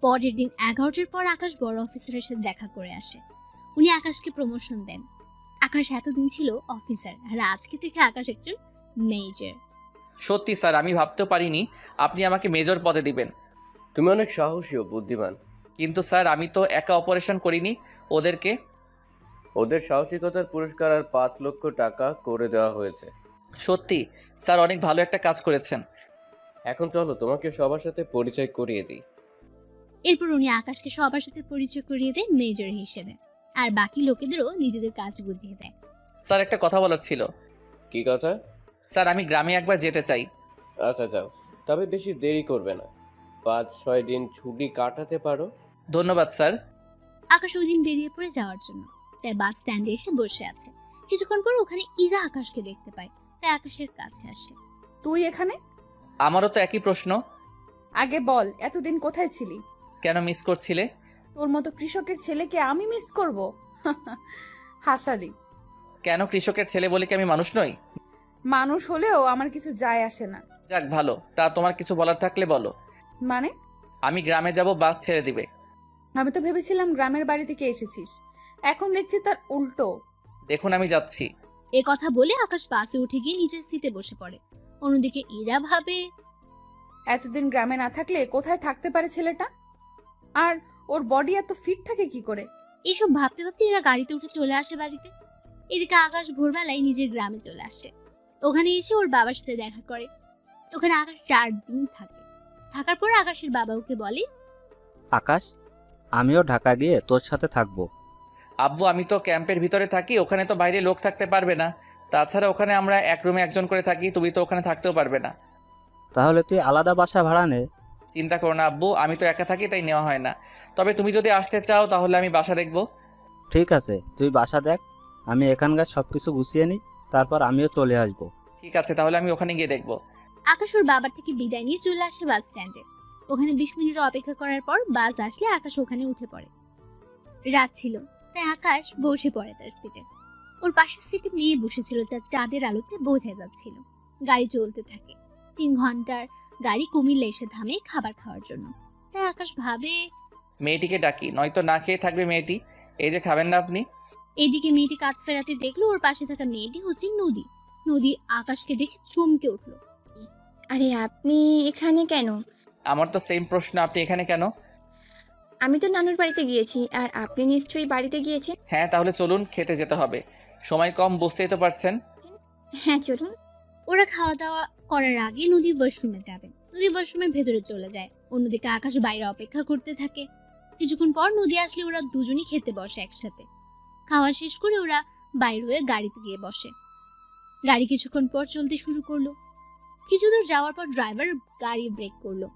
পরের দিন 11টার পর আকাশ বড় অফিসারের সাথে দেখা করে আসে। উনি আকাশকে প্রমোশন দেন। আকাশ এতদিন ছিল অফিসার, আর আজকে থেকে আকাশ একজন মেজর। সত্যি স্যার, আমি ভাবতেও পারিনি আপনি আমাকে মেজর পদে দিবেন। তুমি অনেক সাহসী ও বুদ্ধিমান। কিন্তু স্যার, আমি তো একা অপারেশন করিনি, ওদের সাহসিকতার পুরস্কার আর 5 লক্ষ টাকা করে দেওয়া হয়েছে। সত্যি স্যার, অনেক ভালো একটা কাজ করেছেন। এখন চলো তোমাকে সবার সাথে পরিচয় করিয়ে দিই। এরপর উনি আকাশকে সবার সাথে পরিচয় করিয়ে দেয় মেজর হিসেবে, আর বাকি লোকেদেরও নিজেদের কাজ বুঝিয়ে দেয়। স্যার, একটা কথা বলার ছিল। কি কথা? স্যার, আমি গ্রামে একবার যেতে চাই। আচ্ছা যাও, তবে বেশি দেরি করবে না। 5-6 দিন ছুটি কাটাতে পারো। ধন্যবাদ স্যার। আকাশ ওই দিন বেরিয়ে পড়ে যাওয়ার জন্য, তাই বাস স্ট্যান্ডে এসে বসে আছে। কিছুক্ষণ পর ওখানে ইরা আকাশকে দেখতে পায়, তাই আকাশের কাছে আসে। তুই এখানে? আমারও তো একই প্রশ্ন। আগে বল, এতদিন কোথায় ছিলি? কেন মিস করছিলে? তোর মতো কৃষকের ছেলেকে আমি মিস করব? হাসালি। কেন, কৃষকের ছেলে বলে কি আমি মানুষ নই? মানুষ হলেও আমার কিছু যায় আসে না। যাক ভালো, তা তোমার কিছু বলার থাকলে বলো। মানে? আমি গ্রামে যাব, বাস ছেড়ে দিবে। আমি তো ভেবেছিলাম গ্রামের বাড়ি থেকে এসেছিস, এখন দেখছি তার উল্টো। দেখুন, আমি যাচ্ছি। এ কথা বলে আকাশ বাসে উঠে গিয়ে নিজের সিটে বসে পড়ে। অন্যদিকে ইরা ভাবে, এতদিন গ্রামে না থাকলে কোথায় থাকতে পারে ছেলেটা? আর ওর বডি এত ফিট থাকে কি করে? এসব ভাবতে ভাবতে ইরা গাড়িতে উঠে চলে আসে বাড়িতে। এদিকে আকাশ ভোরবেলায় নিজের গ্রামে চলে আসে। ওখানে এসে ওর বাবার সাথে দেখা করে। ওখানে আকাশ 4 দিন থাকে। থাকার পর আকাশের বাবা ওকে বলে, আকাশ, আমিও ঢাকা গিয়ে তোর সাথে থাকবো। আব্বু, আমি তো ক্যাম্পের ভিতরে থাকি, ওখানে তো বাইরে লোক থাকতে পারবে না। তাছাড়া ওখানে আমরা এক রুমে একজন করে থাকি, তুমি তো ওখানে থাকতেও পারবে না। তাহলে তুই আলাদা বাসা ভাড়া নে। চিন্তা করো না আব্বু, আমি তো একা থাকি, তাই নেওয়া হয় না। তবে তুমি যদি আসতে চাও তাহলে আমি বাসা দেখব। ঠিক আছে, তুই বাসা দেখ, আমি এখানকার সব কিছু গুছিয়ে নিই, তারপর আমিও চলে আসবো। ঠিক আছে, তাহলে আমি ওখানে গিয়ে দেখব। আকাশ ওর বাবার থেকে বিদায় নিয়ে চলে আসে বাস স্ট্যান্ডে। ওখানে 20 মিনিট অপেক্ষা করার পর বাস আসলে আকাশ ওখানে উঠে পড়ে। রাত ছিল, তাই আকাশ বসে পড়ে তার সিটে। ওর পাশের সিটে মেয়ে বসেছিল, যা চাঁদের আলোতে বোঝা যাচ্ছিল। গাড়ি চলতে থাকে। 3 ঘন্টার গাড়ি কুমিল্লা এসে থামে খাবার খাওয়ার জন্য। তাই আকাশ ভাবে, মেয়েটিকে ডাকি, নয়তো না খেয়ে থাকবে মেয়েটি। এই যে খাবেন না আপনি? এইদিকে মেয়েটি কাঁধ ফেরাতে দেখলো ওর পাশে থাকা মেয়েটি হচ্ছে নদী। নদী আকাশকে দেখে চমকে উঠলো। আরে আপনি এখানে কেন? আমার তো সেম প্রশ্ন, আপনি এখানে কেন? আমি তো নানুর বাড়িতে গিয়েছি, আর আপনি নিশ্চয়ই বাড়িতে গিয়েছেন। হ্যাঁ, তাহলে চলুন, খেতে যেতে হবে। সময় কম, বুঝতেই তো পারছেন। হ্যাঁ চলুন। ওরা খাওয়া দাওয়া করার আগে নদী ওয়াশরুমে যাবে। নদী ওয়াশরুমের ভেতরে চলে যায়। অন্যদিকে আকাশ বাইরে অপেক্ষা করতে থাকে। কিছুক্ষণ পর নদী আসলে ওরা দুজনই খেতে বসে একসাথে। খাওয়া শেষ করে ওরা বাইরে হয়ে গাড়িতে গিয়ে বসে। গাড়ি কিছুক্ষণ পর চলতে শুরু করলো। কিছু দূর যাওয়ার পর ড্রাইভার গাড়ি ব্রেক করলো।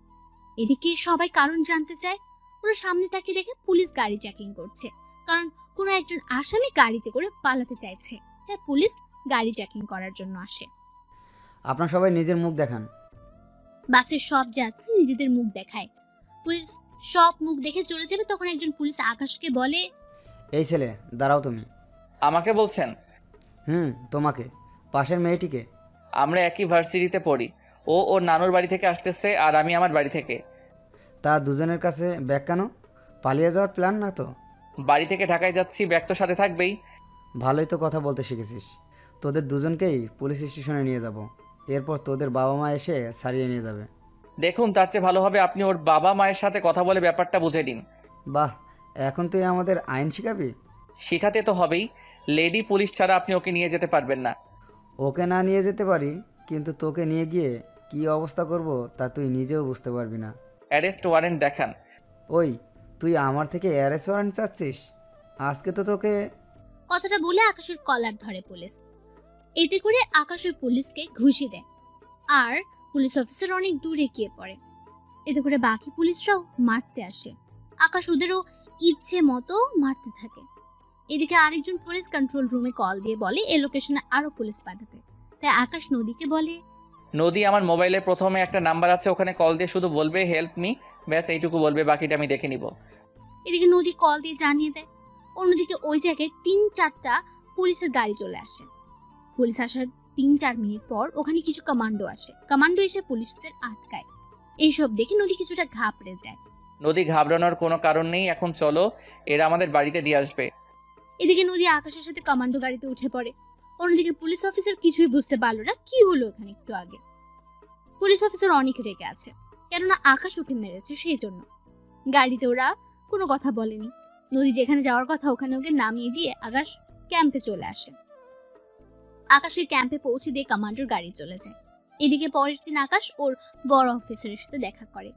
এদিকে সবাই কারণ জানতে চায়। ওরা সামনে তাকিয়ে দেখে পুলিশ গাড়ি চেকিং করছে, কারণ কোনো একজন আসামি গাড়িতে করে পালাতে চাইছে। তাই পুলিশ গাড়ি চেকিং করার জন্য আসে। আপনার সবাই নিজের মুখ দেখান। বাসের সব যাত্রী নিজেদের মুখ দেখায়। পুলিশ সব মুখ দেখে চলে যাবে, তখন একজন পুলিশ আকাশকে বলে, এই ছেলে দাঁড়াও তুমি। আমাকে বলছেন? তোমাকে। পাশের মেয়েটিকে। আমরা একই ভার্সিটিতে পড়ি। ও ওর নানুর বাড়ি থেকে আসতেছে আর আমি আমার বাড়ি থেকে। তা দুজনের কাছে ব্যাগ কেন? পালিয়ে যাওয়ার প্ল্যান না তো? বাড়ি থেকে ঢাকায় যাচ্ছি, ব্যাগ তো সাথে থাকবেই। ভালোই তো কথা বলতে শিখেছিস। তোদের দুজনকেই পুলিশ স্টেশনে নিয়ে যাব, এরপর তোদের বাবা মা এসে সারিয়ে নিয়ে যাবে। দেখুন, তার চেয়ে ভালো হবে আপনি ওর বাবা মায়ের সাথে কথা বলে ব্যাপারটা বুঝে নিন। বাহ, এখন তুই আমাদের আইন শিখাবি? শিখাতে তো হবেই। লেডি পুলিশ ছাড়া আপনি ওকে নিয়ে যেতে পারবেন না। ওকে না নিয়ে যেতে পারি, কিন্তু তোকে নিয়ে গিয়ে কি অবস্থা করব তা তুই নিজেও বুঝতে পারবি না। অ্যারেস্ট ওয়ারেন্ট দেখান। ওই, তুই আমার থেকে অ্যারেস্ট ওয়ারেন্ট চাচ্ছিস? আজকে তো তোকে। কথাটা বলে আকাশের কলার ধরে পুলিশ। এতে করে আকাশ ওই পুলিশকে ঘুষি দেয়, আর পুলিশ অফিসার অনেক দূরে গিয়ে পড়ে। এতে করে বাকি পুলিশরাও মারতে আসে। আকাশ ওদেরও ইচ্ছে মতো মারতে থাকে। এদিকে আরেকজন পুলিশ কন্ট্রোল রুমে কল দিয়ে বলে এই লোকেশনে আরো পুলিশ পাঠাতে। তাই আকাশ নদীকে বলে, নদী, আমার মোবাইলে প্রথমে একটা নাম্বার আছে, ওখানে কল দিয়ে শুধু বলবে হেল্প মি, ব্যাস এইটুকু বলবে, বাকিটা আমি দেখে নিব। এদিকে নদী কল দিয়ে জানিয়ে দেয়। অন্যদিকে ওই জায়গায় 3-4টা পুলিশের গাড়ি চলে আসে। পুলিশ আসার 3-4 মিনিট পর ওখানে কিছু কমান্ডো আসে। কমান্ডো এসে পুলিশদের আটকায়। এইসব দেখে নদী কিছুটা ঘাবড়ে যায়। নদী, ঘাবড়ানোর কোনো কারণ নেই, এখন চলো, এরা আমাদের বাড়িতে দিয়ে আসবে। এদিকে নদী আকাশের সাথে কমান্ডো গাড়িতে উঠে পড়ে। অন্যদিকে পুলিশ অফিসার কিছুই বুঝতে পারলো না কি হলো ওখানে একটু আগে। পুলিশ অফিসার অনেক রেগে আছে, কেননা আকাশ ওকে মেরেছে সেই জন্য। গাড়িতে ওরা কোনো কথা বলেনি। নদী যেখানে যাওয়ার কথা ওখানে ওকে নামিয়ে দিয়ে আকাশ ক্যাম্পে চলে আসে। আকাশ ওই ক্যাম্পে পৌঁছে দিয়ে কমান্ডোর গাড়ি চলে যায়। এদিকে পরের দিন আকাশ ওর বড় অফিসারের সাথে দেখা করে।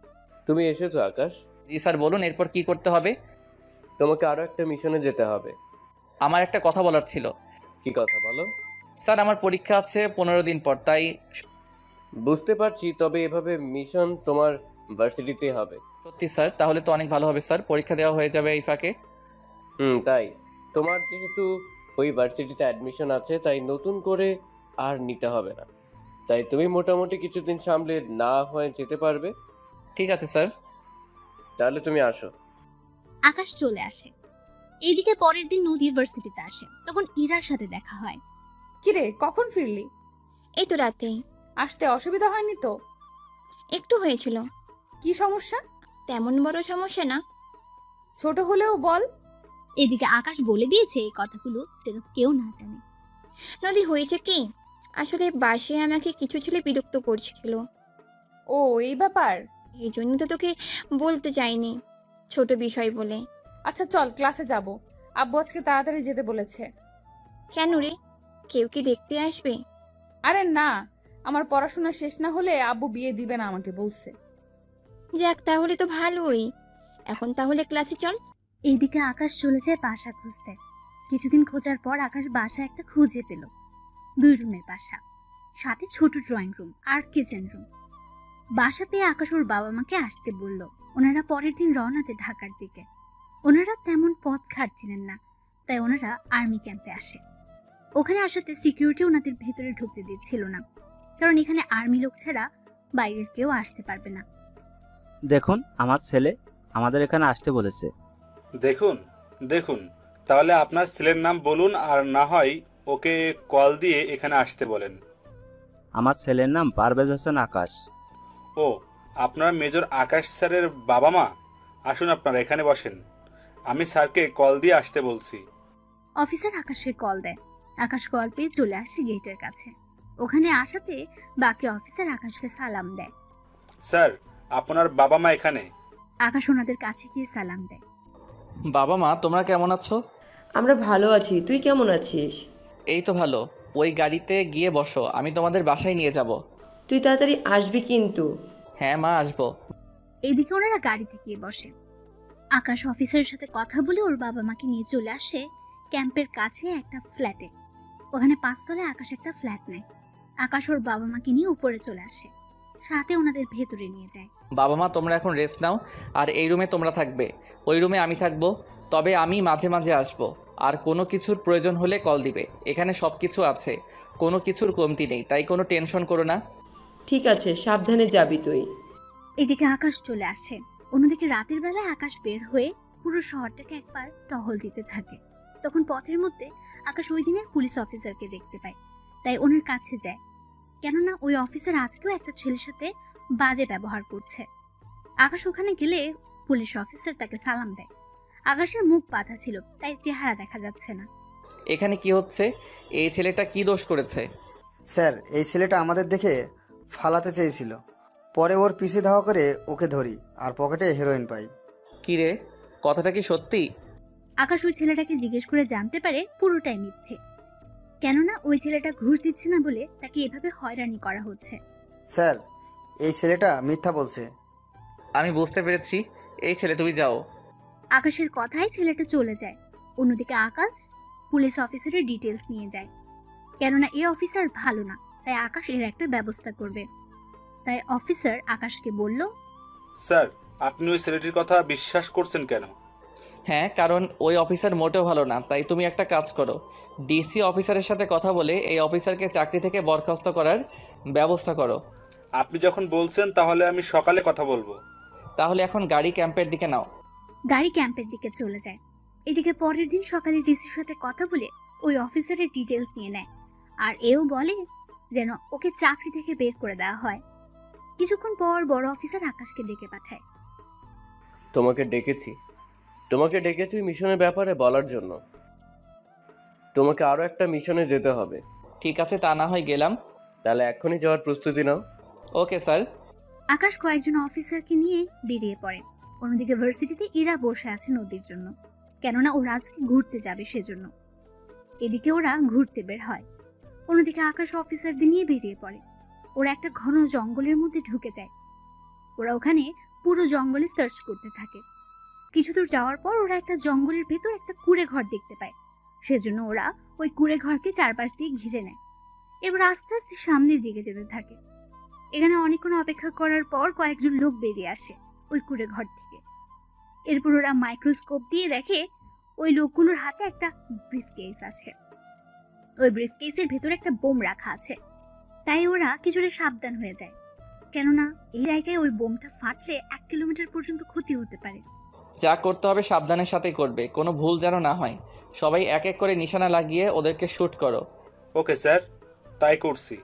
তুমি এসেছো আকাশ? জি স্যার, বলুন এরপর কি করতে হবে? তোমাকে আরো একটা মিশনে যেতে হবে। আমার একটা কথা বলার ছিল। কি কথা বলো? স্যার, আমার পরীক্ষা আছে 15 দিন পর, তাই। বুঝতে পারছি, তবে এভাবে মিশন তোমার ভার্সিটিতে হবে। সত্যি স্যার? তাহলে তো অনেক ভালো হবে স্যার, পরীক্ষা দেওয়া হয়ে যাবে এই ফাঁকে। তাই তোমার যেহেতু ওই ভার্সিটিতে অ্যাডমিশন আছে, তাই নতুন করে আর নিতে হবে না। তাই তুমি মোটামুটি কিছুদিন সামলে না হয়ে যেতে পারবে। ঠিক আছে স্যার। তাহলে তুমি আসো। আকাশ চলে আসে। এইদিকে পরের দিন নদী ইউনিভার্সিটিতে আসে। তখন ইরার সাথে দেখা হয়। কিরে, কখন ফিরলি? এই তো রাতে। আসতে অসুবিধা হয়নি তো? একটু হয়েছিল। কি সমস্যা? তেমন বড় সমস্যা না। ছোট হলেও বল। এদিকে আকাশ বলে দিয়েছে এই কথাগুলো যেন কেউ না জানে। নদী, হয়েছে কি, আসলে বাসে আমাকে কিছু ছেলে বিরক্ত করছিল। ও, এই ব্যাপার? এই জন্য তো তোকে বলতে চাইনি, ছোট বিষয় বলে। আচ্ছা চল, ক্লাসে যাব। আব্বু আজকে তাড়াতাড়ি যেতে বলেছে। কেন রে, কেউ কি দেখতে আসবে? আরে না, আমার পড়াশোনা শেষ না হলে আব্বু বিয়ে দিবে না আমাকে বলছে। যাক, তাহলে তো ভালোই। এখন তাহলে ক্লাসে চল। এইদিকে আকাশ চলে যায় বাসা খুঁজতে। কিছুদিন খোঁজার পর আকাশ বাসা একটা খুঁজে পেল। 2 রুমের বাসা, সাথে ছোট ড্রয়িং রুম আর কিচেন রুম। বাসা পেয়ে আকাশ ওর বাবা মাকে আসতে বলল। ওনারা পরের দিন রওনাতে ঢাকার দিকে। ওনারা তেমন পথ ঘাট চিনেন না, তাই ওনারা আর্মি ক্যাম্পে আসে। ওখানে আসাতে সিকিউরিটি ওনাদের ভেতরে ঢুকতে দিচ্ছিল না, কারণ এখানে আর্মি লোক ছাড়া বাইরের কেউ আসতে পারবে না। দেখুন, আমার ছেলে আমাদের এখানে আসতে বলেছে। দেখুন দেখুন, তাহলে আপনার ছেলের নাম বলুন, আর না হয় ওকে কল দিয়ে এখানে আসতে বলেন। আমার ছেলের নাম পারভেজ হোসেন আকাশ। ও, আপনার মেজর আকাশ স্যারের বাবা মা? আসুন, আপনারা এখানে বসেন, আমি স্যারকে কল দিয়ে আসতে বলছি। অফিসার আকাশকে কল দেয়। আকাশ কল পেয়ে চলে আসে গেটের কাছে। ওখানে আসাতে বাকি অফিসার আকাশকে সালাম দেয়। স্যার, আপনার বাবা মা এখানে। আকাশ ওনাদের কাছে গিয়ে সালাম দেয়। বাবা মা, তোমরা কেমন আছো? আমরা ভালো আছি, তুই কেমন আছিস? এই তো ভালো। ওই গাড়িতে গিয়ে বসো, আমি তোমাদের বাসায় নিয়ে যাব। তুই তাড়াতাড়ি আসবি কিন্তু। হ্যাঁ মা, আসবো। এইদিকে ওনারা গাড়িতে গিয়ে বসে। আকাশ অফিসারের সাথে কথা বলে ওর বাবা মাকে নিয়ে চলে আসে ক্যাম্পের কাছে একটা ফ্ল্যাটে। ওখানে 5 তলায় আকাশ একটা ফ্ল্যাট নেয়। আকাশ ওর বাবা মাকে নিয়ে উপরে চলে আসে, সাথে ওনাদের ভেতরে নিয়ে যায়। বাবা মা, তোমরা এখন রেস্ট নাও, আর এই রুমে তোমরা থাকবে, ওই রুমে আমি থাকবো, তবে আমি মাঝে মাঝে আসবো। আর কোনো কিছুর প্রয়োজন হলে কল দিবে। এখানে সব কিছু আছে, কোনো কিছুর কমতি নেই, তাই কোনো টেনশন করো না। ঠিক আছে, সাবধানে যাবি তুই। এদিকে আকাশ চলে আসে। অন্যদিকে রাতের বেলায় আকাশ বের হয়ে পুরো শহরটাকে একবার টহল দিতে থাকে। তখন পথের মধ্যে আকাশ ওই দিনের পুলিশ অফিসারকে দেখতে পায়, তাই ওনার কাছে যায়। কেননা ওই অফিসার আজকেও একটা ছেলের সাথে বাজে ব্যবহার করছে। আকাশ ওখানে গেলে পুলিশ অফিসার তাকে সালাম দেয়। আকাশের মুখ বাঁধা ছিল, তাই চেহারা দেখা যাচ্ছে না। এখানে কি হচ্ছে? এই ছেলেটা কি দোষ করেছে? স্যার, এই ছেলেটা আমাদের দেখে ফালাতে চেয়েছিল, পরে ওর পিছে ধাওয়া করে ওকে ধরি আর পকেটে হেরোইন পাই। কি রে, কথাটা কি সত্যি? আকাশ ওই ছেলেটাকে জিজ্ঞেস করে জানতে পারে পুরোটাই মিথ্যে। কেননা ওই ছেলেটা ঘুষ দিচ্ছে না বলে তাকে এভাবে হয়রানি করা হচ্ছে। স্যার, এই ছেলেটা মিথ্যা বলছে। আমি বুঝতে পেরেছি। এই ছেলে, তুমি যাও। আকাশের কথায় ছেলেটা চলে যায়। অন্যদিকে আকাশ পুলিশ অফিসারের ডিটেলস নিয়ে যায়। কেননা এই অফিসার ভালো না, তাই আকাশ এর একটা ব্যবস্থা করবে। তাই অফিসার আকাশকে বলল, স্যার, আপনি ওই ছেলেটির কথা বিশ্বাস করছেন কেন? হ্যাঁ, কারণ ওই অফিসার মোটেও ভালো না। তাই তুমি একটা কাজ করো, ডিসি অফিসারের সাথে কথা বলে এই অফিসারকে চাকরি থেকে বরখাস্ত করার ব্যবস্থা করো। আপনি যখন বলছেন তাহলে আমি সকালে কথা বলবো। তাহলে এখন গাড়ি ক্যাম্পের দিকে নাও। গাড়ি ক্যাম্পের দিকে চলে যায়। এদিকে পরের দিন সকালে ডিসির সাথে কথা বলে ওই অফিসারের ডিটেলস নিয়ে নেয়, আর এও বলে যেন ওকে চাকরি থেকে বের করে দেওয়া হয়। কিছুক্ষণ পর বড় অফিসার আকাশকে ডেকে পাঠায়। তোমাকে ডেকেছি মিশনের ব্যাপারে বলার জন্য। তোমাকে আরো একটা মিশনে যেতে হবে। ঠিক আছে, তা না হয় গেলাম। তাহলে এক্ষুনি যাওয়ার প্রস্তুতি নাও। Okay sir. আকাশ কয়েকজন অফিসারকে নিয়ে বেরিয়ে পড়ে। অন্যদিকে ভার্সিটিতে ইরা বসে আছে নদীর জন্য, কেননা ওরা আজকে ঘুরতে যাবে সেজন্য। এদিকে ওরা ঘুরতে বের হয়। অন্যদিকে আকাশ অফিসারদের নিয়ে বেরিয়ে পড়ে। ওরা একটা ঘন জঙ্গলের মধ্যে ঢুকে যায়। ওরা ওখানে পুরো জঙ্গলে সার্চ করতে থাকে। কিছু দূর যাওয়ার পর ওরা একটা জঙ্গলের ভেতর একটা কুঁড়ে ঘর দেখতে পায়। সেজন্য ওরা ওই কুঁড়ে ঘরকে চারপাশ দিয়ে ঘিরে নেয়। এবার আস্তে আস্তে সামনের দিকে যেতে থাকে। এখানে অনেকক্ষণ অপেক্ষা করার পর কয়েকজন লোক বেরিয়ে আসে ওই কুঁড়ে ঘর থেকে। এরপর ওরা মাইক্রোস্কোপ দিয়ে দেখে ওই লোকগুলোর হাতে একটা ব্রিফকেস আছে। ওই ব্রিফকেসের ভেতরে একটা বোম রাখা আছে। তাই ওরা কিছুটা সাবধান হয়ে যায়, কেননা এই জায়গায় ওই বোমটা ফাটলে 1 কিলোমিটার পর্যন্ত ক্ষতি হতে পারে। যা করতে হবে সাবধানের সাথেই করবে, কোনো ভুল যেন না হয়। সবাই এক এক করে নিশানা লাগিয়ে ওদেরকে শুট করো। ওকে স্যার, তাই করছি।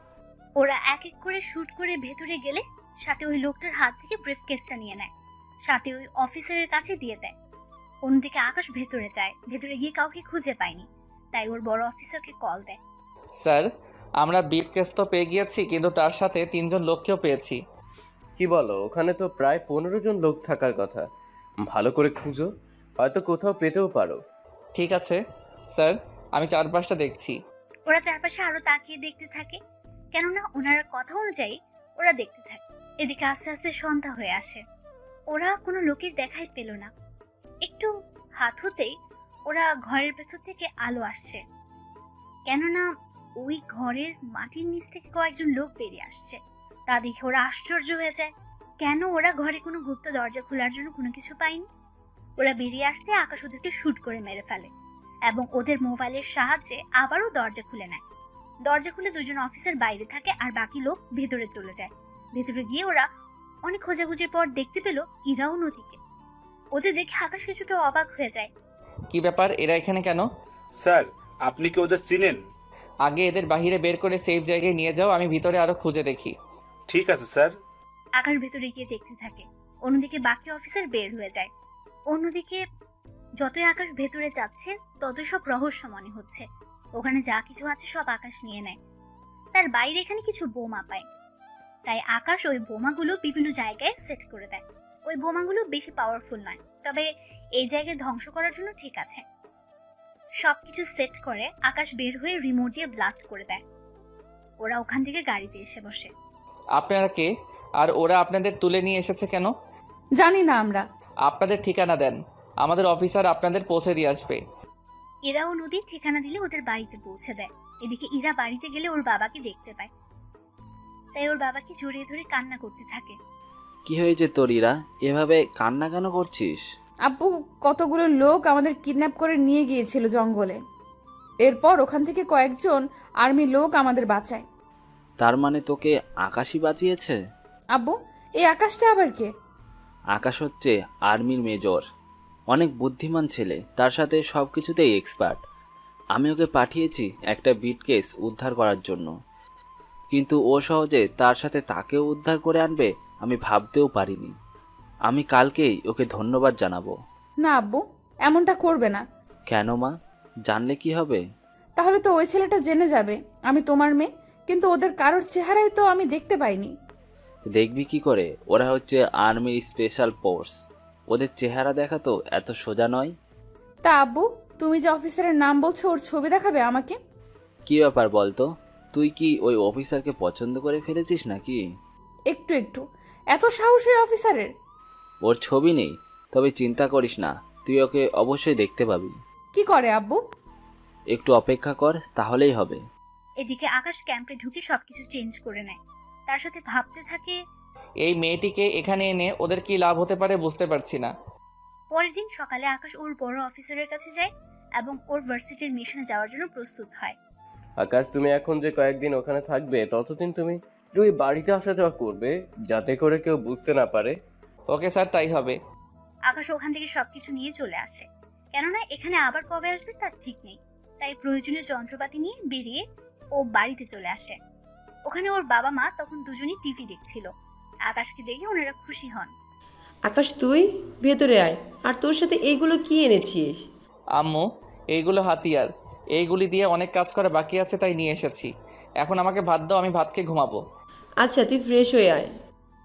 ওরা এক এক করে শুট করে ভেতরে গেলে সাথে ওই লোকটার হাত থেকে ব্রিফকেসটা নিয়ে নেয়, সাথে ওই অফিসারের কাছে দিয়ে দেয়। অন্যদিকে আকাশ ভেতরে যায়। ভেতরে গিয়ে কাউকে খুঁজে পায়নি, তাই ওর বড় অফিসারকে কল দেয়। স্যার, আমরা ব্রিফকেস তো পেয়ে গিয়েছি, কিন্তু তার সাথে 3 জন লোককেও পেয়েছি। কি বলো? ওখানে তো প্রায় 15 জন লোক থাকার কথা। ভালো করে খুঁজো, হয়তো কোথাও পেতেও পারো। ঠিক আছে স্যার, আমি চারপাশটা দেখছি। ওরা চারপাশে আরো তাকিয়ে দেখতে থাকে, কেননা ওনার কথা অনুযায়ী ওরা দেখতে থাকে। এদিকে আস্তে আস্তে সন্ধ্যা হয়ে আসে। ওরা কোনো লোকের দেখাই পেল না। একটু হাত হতেই ওরা ঘরের ভেতর থেকে আলো আসছে, কেননা ওই ঘরের মাটির নিচ থেকে কয়েকজন লোক বেরিয়ে আসছে। তা দেখে ওরা আশ্চর্য হয়ে যায়, কেন ওরা ঘরে কোনো গুপ্ত দরজা খোলার জন্য কোনো কিছু পায়নি। ওরা বেরিয়ে আসতে আকাশ ওদেরকে শুট করে মেরে ফেলে এবং ওদের মোবাইলের সাহায্যে আবারও দরজা খুলে নেয়। দরজা খুলে 2 জন অফিসার বাইরে থাকে আর বাকি লোক ভেতরে চলে যায়। ভেতরে গিয়ে ওরা অনেক খোঁজাখুঁজির পর দেখতে পেল ইরাও নদীকে। ওদের দেখে আকাশ কিছুটা অবাক হয়ে যায়। কি ব্যাপার, এরা এখানে কেন? স্যার, আপনি কি ওদের চিনেন? আগে এদের বাহিরে বের করে সেফ জায়গায় নিয়ে যাও, আমি ভিতরে আরো খুঁজে দেখি। ঠিক আছে স্যার। আকাশ ভেতরে গিয়ে দেখতে থাকে। অন্যদিকে বাকি অফিসার বের হয়ে যায়। অন্যদিকে যতই আকাশ ভেতরে যাচ্ছে ততই সব রহস্য মনে হচ্ছে। ওখানে যা কিছু আছে সব আকাশ নিয়ে নেয়। তার বাইরে এখানে কিছু বোমা পায়, তাই আকাশ ওই বোমাগুলো বিভিন্ন জায়গায় সেট করে দেয়। ওই বোমাগুলো বেশি পাওয়ারফুল নয়, তবে এই জায়গায় ধ্বংস করার জন্য ঠিক আছে। সবকিছু সেট করে আকাশ বের হয়ে রিমোট দিয়ে ব্লাস্ট করে দেয়। ওরা ওখান থেকে গাড়িতে এসে বসে। আপনারা কে, আর ওরা আপনাদের তুলে নিয়ে এসেছে কেন? জানি না আমরা। আপনাদের ঠিকানা দেন, আমাদের অফিসার আপনাদের পৌঁছে দিয়ে আসবে। ইরাও নদীর ঠিকানা দিলে ওদের বাড়িতে পৌঁছে দেয়। এদিকে ইরা বাড়িতে গেলে ওর বাবাকে দেখতে পায়, তাই ওর বাবাকে জড়িয়ে ধরে কান্না করতে থাকে। কি হয়েছে তোর ইরা, এভাবে কান্না কেন করছিস? আব্বু কতগুলো লোক আমাদের কিডন্যাপ করে নিয়ে গিয়েছিল জঙ্গলে। এরপর ওখান থেকে কয়েকজন আর্মি লোক আমাদের বাঁচায়। তার মানে তোকে আকাশই বাঁচিয়েছে? আব্বু, এই আকাশটা আবার কে? আকাশ হচ্ছে আর্মির মেজর, অনেক বুদ্ধিমান ছেলে, তার সাথে সব কিছুতেই এক্সপার্ট। আমি ওকে পাঠিয়েছি একটা বিটকেস উদ্ধার করার জন্য, কিন্তু ও সহজে তার সাথে তাকেও উদ্ধার করে আনবে আমি ভাবতেও পারিনি। আমি কালকেই ওকে ধন্যবাদ জানাবো। না আব্বু, এমনটা করবে না। কেন মা, জানলে কি হবে? তাহলে তো ওই ছেলেটা জেনে যাবে আমি তোমার মেয়ে, কিন্তু ওদের কারোর চেহারাই তো আমি দেখতে পাইনি। দেখবি কি করে? ওরা হচ্ছে আর্মির স্পেশাল ফোর্স, ওদের চেহারা দেখা তো এত সোজা নয়। তা আব্বু, তুমি যে অফিসারের নাম বলছো ওর ছবি দেখাবে আমাকে? কি ব্যাপার বলতো, তুই কি ওই অফিসারকে পছন্দ করে ফেলেছিস নাকি? একটু একটু। এত সাহস ওই অফিসারের? ওর ছবি নেই, তবে চিন্তা করিস না, তুই ওকে অবশ্যই দেখতে পাবি। কি করে আব্বু? একটু অপেক্ষা কর, তাহলেই হবে। এদিকে আকাশ ক্যাম্পে ঢুকে সবকিছু চেঞ্জ করে নেয়। তার সাথে ভাবতে থাকে, এই মেয়েটিকে এখানে এনে ওদের কি লাভ হতে পারে বুঝতে পারছি না। পরের দিন সকালে আকাশ ওর বড় অফিসারের কাছে যায় এবং ওর ভার্সিটির মিশনে যাওয়ার জন্য প্রস্তুত হয়। আকাশ, তুমি এখন যে কয়েকদিন ওখানে থাকবে ততদিন তুমি দুই বাড়িতে আসা যাওয়া করবে, যাতে করে কেউ বুঝতে না পারে। ওকে স্যার, তাই হবে। আকাশ ওখান থেকে সবকিছু নিয়ে চলে আসে, কেননা এখানে আবার কবে আসবে তার ঠিক নেই। তাই প্রয়োজনীয় যন্ত্রপাতি নিয়ে বেরিয়ে ও বাড়িতে চলে আসে। ওখানে ওর বাবা মা তখন দুজনই টিভি দেখছিল। আকাশকে দেখে ওনারা খুশি হন। আকাশ, তুই ভেতরে আয়। আর তোর সাথে এইগুলো কি এনেছিস? আম্মু, এইগুলো হাতিয়ার, এইগুলি দিয়ে অনেক কাজ করা বাকি আছে, তাই নিয়ে এসেছি। এখন আমাকে ভাত দাও, আমি ভাত খেয়ে ঘুমাবো। আচ্ছা, তুই ফ্রেশ হয়ে আয়।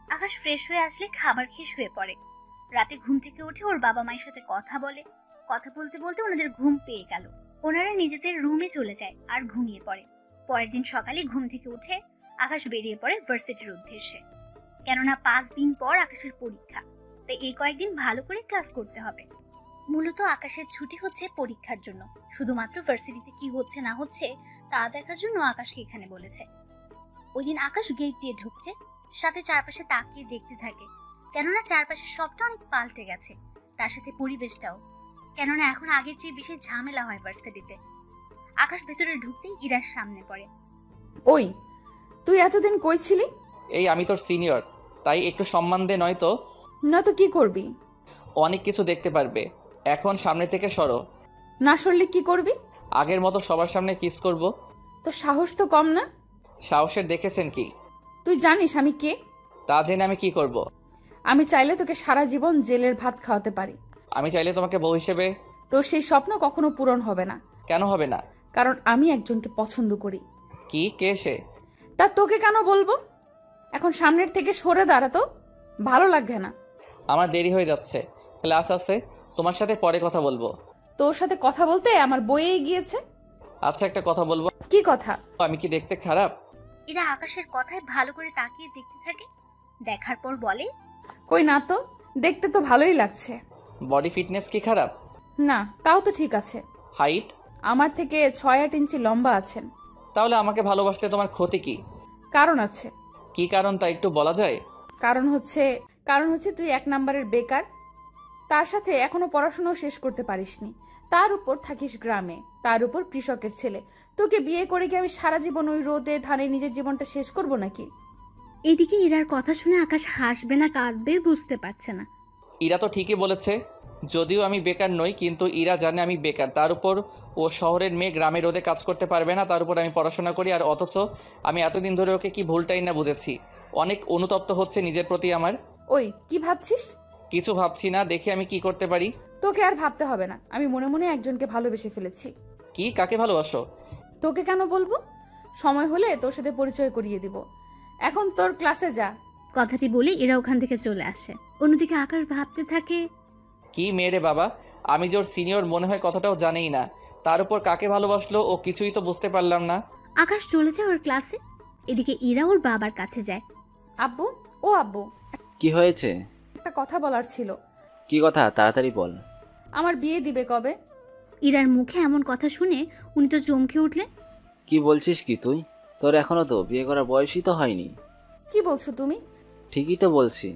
আকাশ ফ্রেশ হয়ে আসলে খাবার খেয়ে শুয়ে পড়ে। রাতে ঘুম থেকে উঠে ওর বাবা মায়ের সাথে কথা বলে। কথা বলতে বলতে ওনাদের ঘুম পেয়ে গেল। ওনারা নিজেদের রুমে চলে যায় আর ঘুমিয়ে পড়ে। পরের দিন সকালে ঘুম থেকে উঠে আকাশ বেরিয়ে পড়ে ভার্সিটির উদ্দেশ্যে, কেননা 5 দিন পর আকাশের পরীক্ষা। তাই এই কয়েকদিন ভালো করে ক্লাস করতে হবে। মূলত আকাশের ছুটি হচ্ছে পরীক্ষার জন্য, শুধুমাত্র ভার্সিটিতে কি হচ্ছে না হচ্ছে তা দেখার জন্য আকাশকে এখানে বলেছে। ওই দিন আকাশ গেট দিয়ে ঢুকছে, সাথে চারপাশে তাকিয়ে দেখতে থাকে, কেননা চারপাশে সবটা অনেক পাল্টে গেছে, তার সাথে পরিবেশটাও, কেননা এখন আগের চেয়ে বেশি ঝামেলা হয় ভার্সিটিতে। আকাশ ভেতরে ঢুকতেই ইরার সামনে পড়ে। ওই, তুই এতদিন কই ছিলি? এই আমি তোর সিনিয়র, তাই একটু সম্মান দে, নয়তো। না তো কি করবি? অনেক কিছু দেখতে পারবে, এখন সামনে থেকে সরো। না সরলে কি করবি? আগের মতো সবার সামনে কিস করব। তো সাহস তো কম না? সাহসের দেখেছেন কি? তুই জানিস আমি কে? তা জেনে আমি কি করব? আমি চাইলে তোকে সারা জীবন জেলের ভাত খাওয়াতে পারি। আমি চাইলে তোমাকে বউ হিসেবে। তোর সেই স্বপ্ন কখনো পূরণ হবে না। কেন হবে না? কারণ আমি একজনকে পছন্দ করি। কি? কে সে? তা তোকে কেন বলবো? এখন সামনের থেকে সরে দাঁড়া, তো ভালো লাগবে না। আমার দেরি হয়ে যাচ্ছে, ক্লাস আছে, তোমার সাথে পরে কথা বলবো। তোর সাথে কথা বলতে আমার বইয়ে গিয়েছে। আচ্ছা, একটা কথা বলবো। কি কথা? আমি কি দেখতে খারাপ? এরা আকাশের কথায় ভালো করে তাকিয়ে দেখতে থাকে, দেখার পর বলে, কই না তো, দেখতে তো ভালোই লাগছে। বডি ফিটনেস কি খারাপ? না, তাও তো ঠিক আছে। হাইট? আমার থেকে 6-8 ইঞ্চি লম্বা আছেন। তাহলে আমাকে ভালোবাসতে তোমার ক্ষতি কি? কারণ আছে। কি কারণ তা একটু বলা যায়? কারণ হচ্ছে তুই 1 নাম্বারের বেকার, তার সাথে এখনো পড়াশোনাও শেষ করতে পারিসনি, তার উপর থাকিস গ্রামে, তার উপর কৃষকের ছেলে। তোকে বিয়ে করে কি আমি সারা জীবন ওই রোদে ধানে নিজের জীবনটা শেষ করব নাকি? এদিকে ইরার কথা শুনে আকাশ হাসবে না কাঁদবে বুঝতে পারছে না। ইরা তো ঠিকই বলেছে, যদিও আমি বেকার নই, কিন্তু ইরা জানে আমি বেকার। তার উপর ও শহরের মেয়ে, গ্রামের রোদে কাজ করতে পারবে না, তার উপর আমি পড়াশোনা করি। আর অথচ আমি এতদিন ধরে ওকে কি ভুলটাই না বুঝেছি। অনেক অনুতপ্ত হচ্ছে নিজের প্রতি আমার। ওই, কি ভাবছিস? কিছু ভাবছি না, দেখি আমি কি করতে পারি। তোকে আর ভাবতে হবে না, আমি মনে মনে একজনকে ভালোবেসে ফেলেছি। কি? কাকে ভালোবাসো? তোকে কেন বলবো, সময় হলে তোর সাথে পরিচয় করিয়ে দিব। এখন তোর ক্লাসে যা। কথাটি বলে এরা ওখান থেকে চলে আসে। অন্যদিকে আকাশ ভাবতে থাকে, কি মেয়ে বাবা, আমি যে ওর সিনিয়র মনে হয় কথাটাও জানেই না, তার উপর কাকে ভালোবাসলো ও কিছুই তো বুঝতে পারলাম না। আকাশ চলে যায় ওর ক্লাসে। এদিকে ইরা ওর বাবার কাছে যায়। আব্বু, ও আব্বু, কি হয়েছে? একটা কথা বলার ছিল। কি কথা? তাড়াতাড়ি বল। আমার বিয়ে দিবে কবে? ইরার মুখে এমন কথা শুনে উনি তো চমকে উঠলেন। কি বলছিস কি তুই? তোর এখনো তো বিয়ে করার বয়সই তো হয়নি। কি বলছো তুমি? ঠিকই তো বলছি।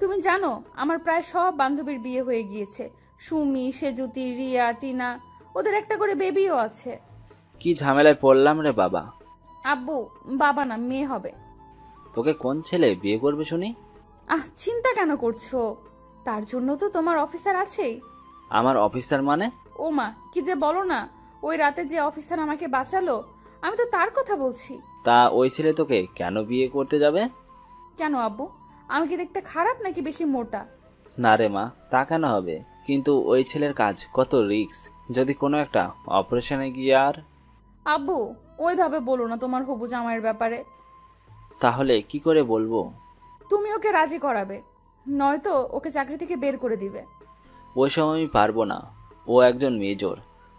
তুমি জানো আমার প্রায় সব বান্ধবীর বিয়ে হয়ে গিয়েছে। সুমি, সেজুতি, রিয়া, টিনা, ওদের একটা করে বেবিও আছে। কি ঝামেলায় পড়লাম রে বাবা। আব্বু, বাবা না, মেয়ে হবে। তোকে কোন ছেলে বিয়ে করবে শুনি? চিন্তা কেন করছো? তার জন্য তো তোমার অফিসার আছেই। আমার অফিসার মানে? ও মা, কি যে বলো না। ওই রাতে যে অফিসার আমাকে বাঁচালো, আমি তো তার কথা বলছি। তা ওই ছেলে তোকে কেন বিয়ে করতে যাবে? কেন আব্বু, আমি কি দেখতে খারাপ নাকি বেশি মোটা? না রে মা, তা কেন হবে? কিন্তু ওই ছেলের কাজ কত রিস্ক, যদি কোনো একটা অপারেশনে গিয়ে আর। আব্বু, ওইভাবে বলো না তোমার হবু জামাইয়ের ব্যাপারে। তাহলে কি করে বলবো? তুমি ওকে রাজি করাবে, নয়তো ওকে চাকরি থেকে বের করে দিবে। ওই সময় আমি পারবো না। ও একজন মেজর,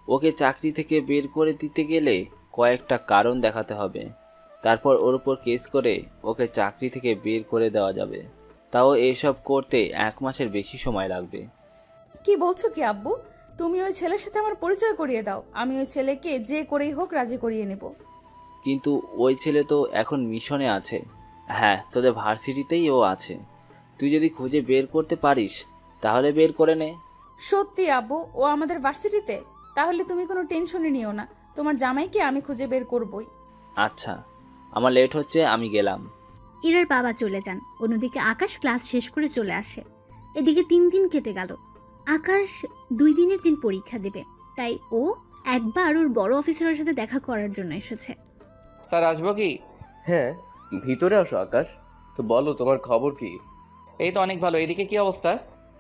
ওকে চাকরি থেকে বের করে দিতে গেলে কয়েকটা কারণ দেখাতে হবে। তারপর ওর উপর কেস করে ওকে চাকরি থেকে বের করে দেওয়া যাবে। তাও এইসব করতে 1 মাসের বেশি সময় লাগবে। কি বলছো কি আব্বু? তুমি ওই ছেলের সাথে আমার পরিচয় করিয়ে দাও, আমি ওই ছেলেকে যে করেই হোক রাজি করিয়ে নেব। কিন্তু ওই ছেলে তো এখন মিশনে আছে। হ্যাঁ, তোদের ভার্সিটিতেই ও আছে। তুই যদি খুঁজে বের করতে পারিস তাহলে বের করে নে। সত্যি আব্বু, ও আমাদের ভার্সিটিতে? তাহলে তুমি কোনো টেনশনই নিও না, তোমার জামাইকে আমি খুঁজে বের করবই। আচ্ছা, আমার লেট হচ্ছে, আমি গেলাম। ইরার বাবা চলে যান। অন্যদিকে আকাশ ক্লাস শেষ করে চলে আসে। এদিকে 3 দিন কেটে গেল। আকাশ 2 দিনের দিন পরীক্ষা দেবে, তাই ও একবার ওর বড় অফিসারের সাথে দেখা করার জন্য এসেছে। স্যার আসবো কি? হ্যাঁ, ভিতরে আসো আকাশ। তো বলো, তোমার খবর কি? এই তো অনেক ভালো। এদিকে কি অবস্থা?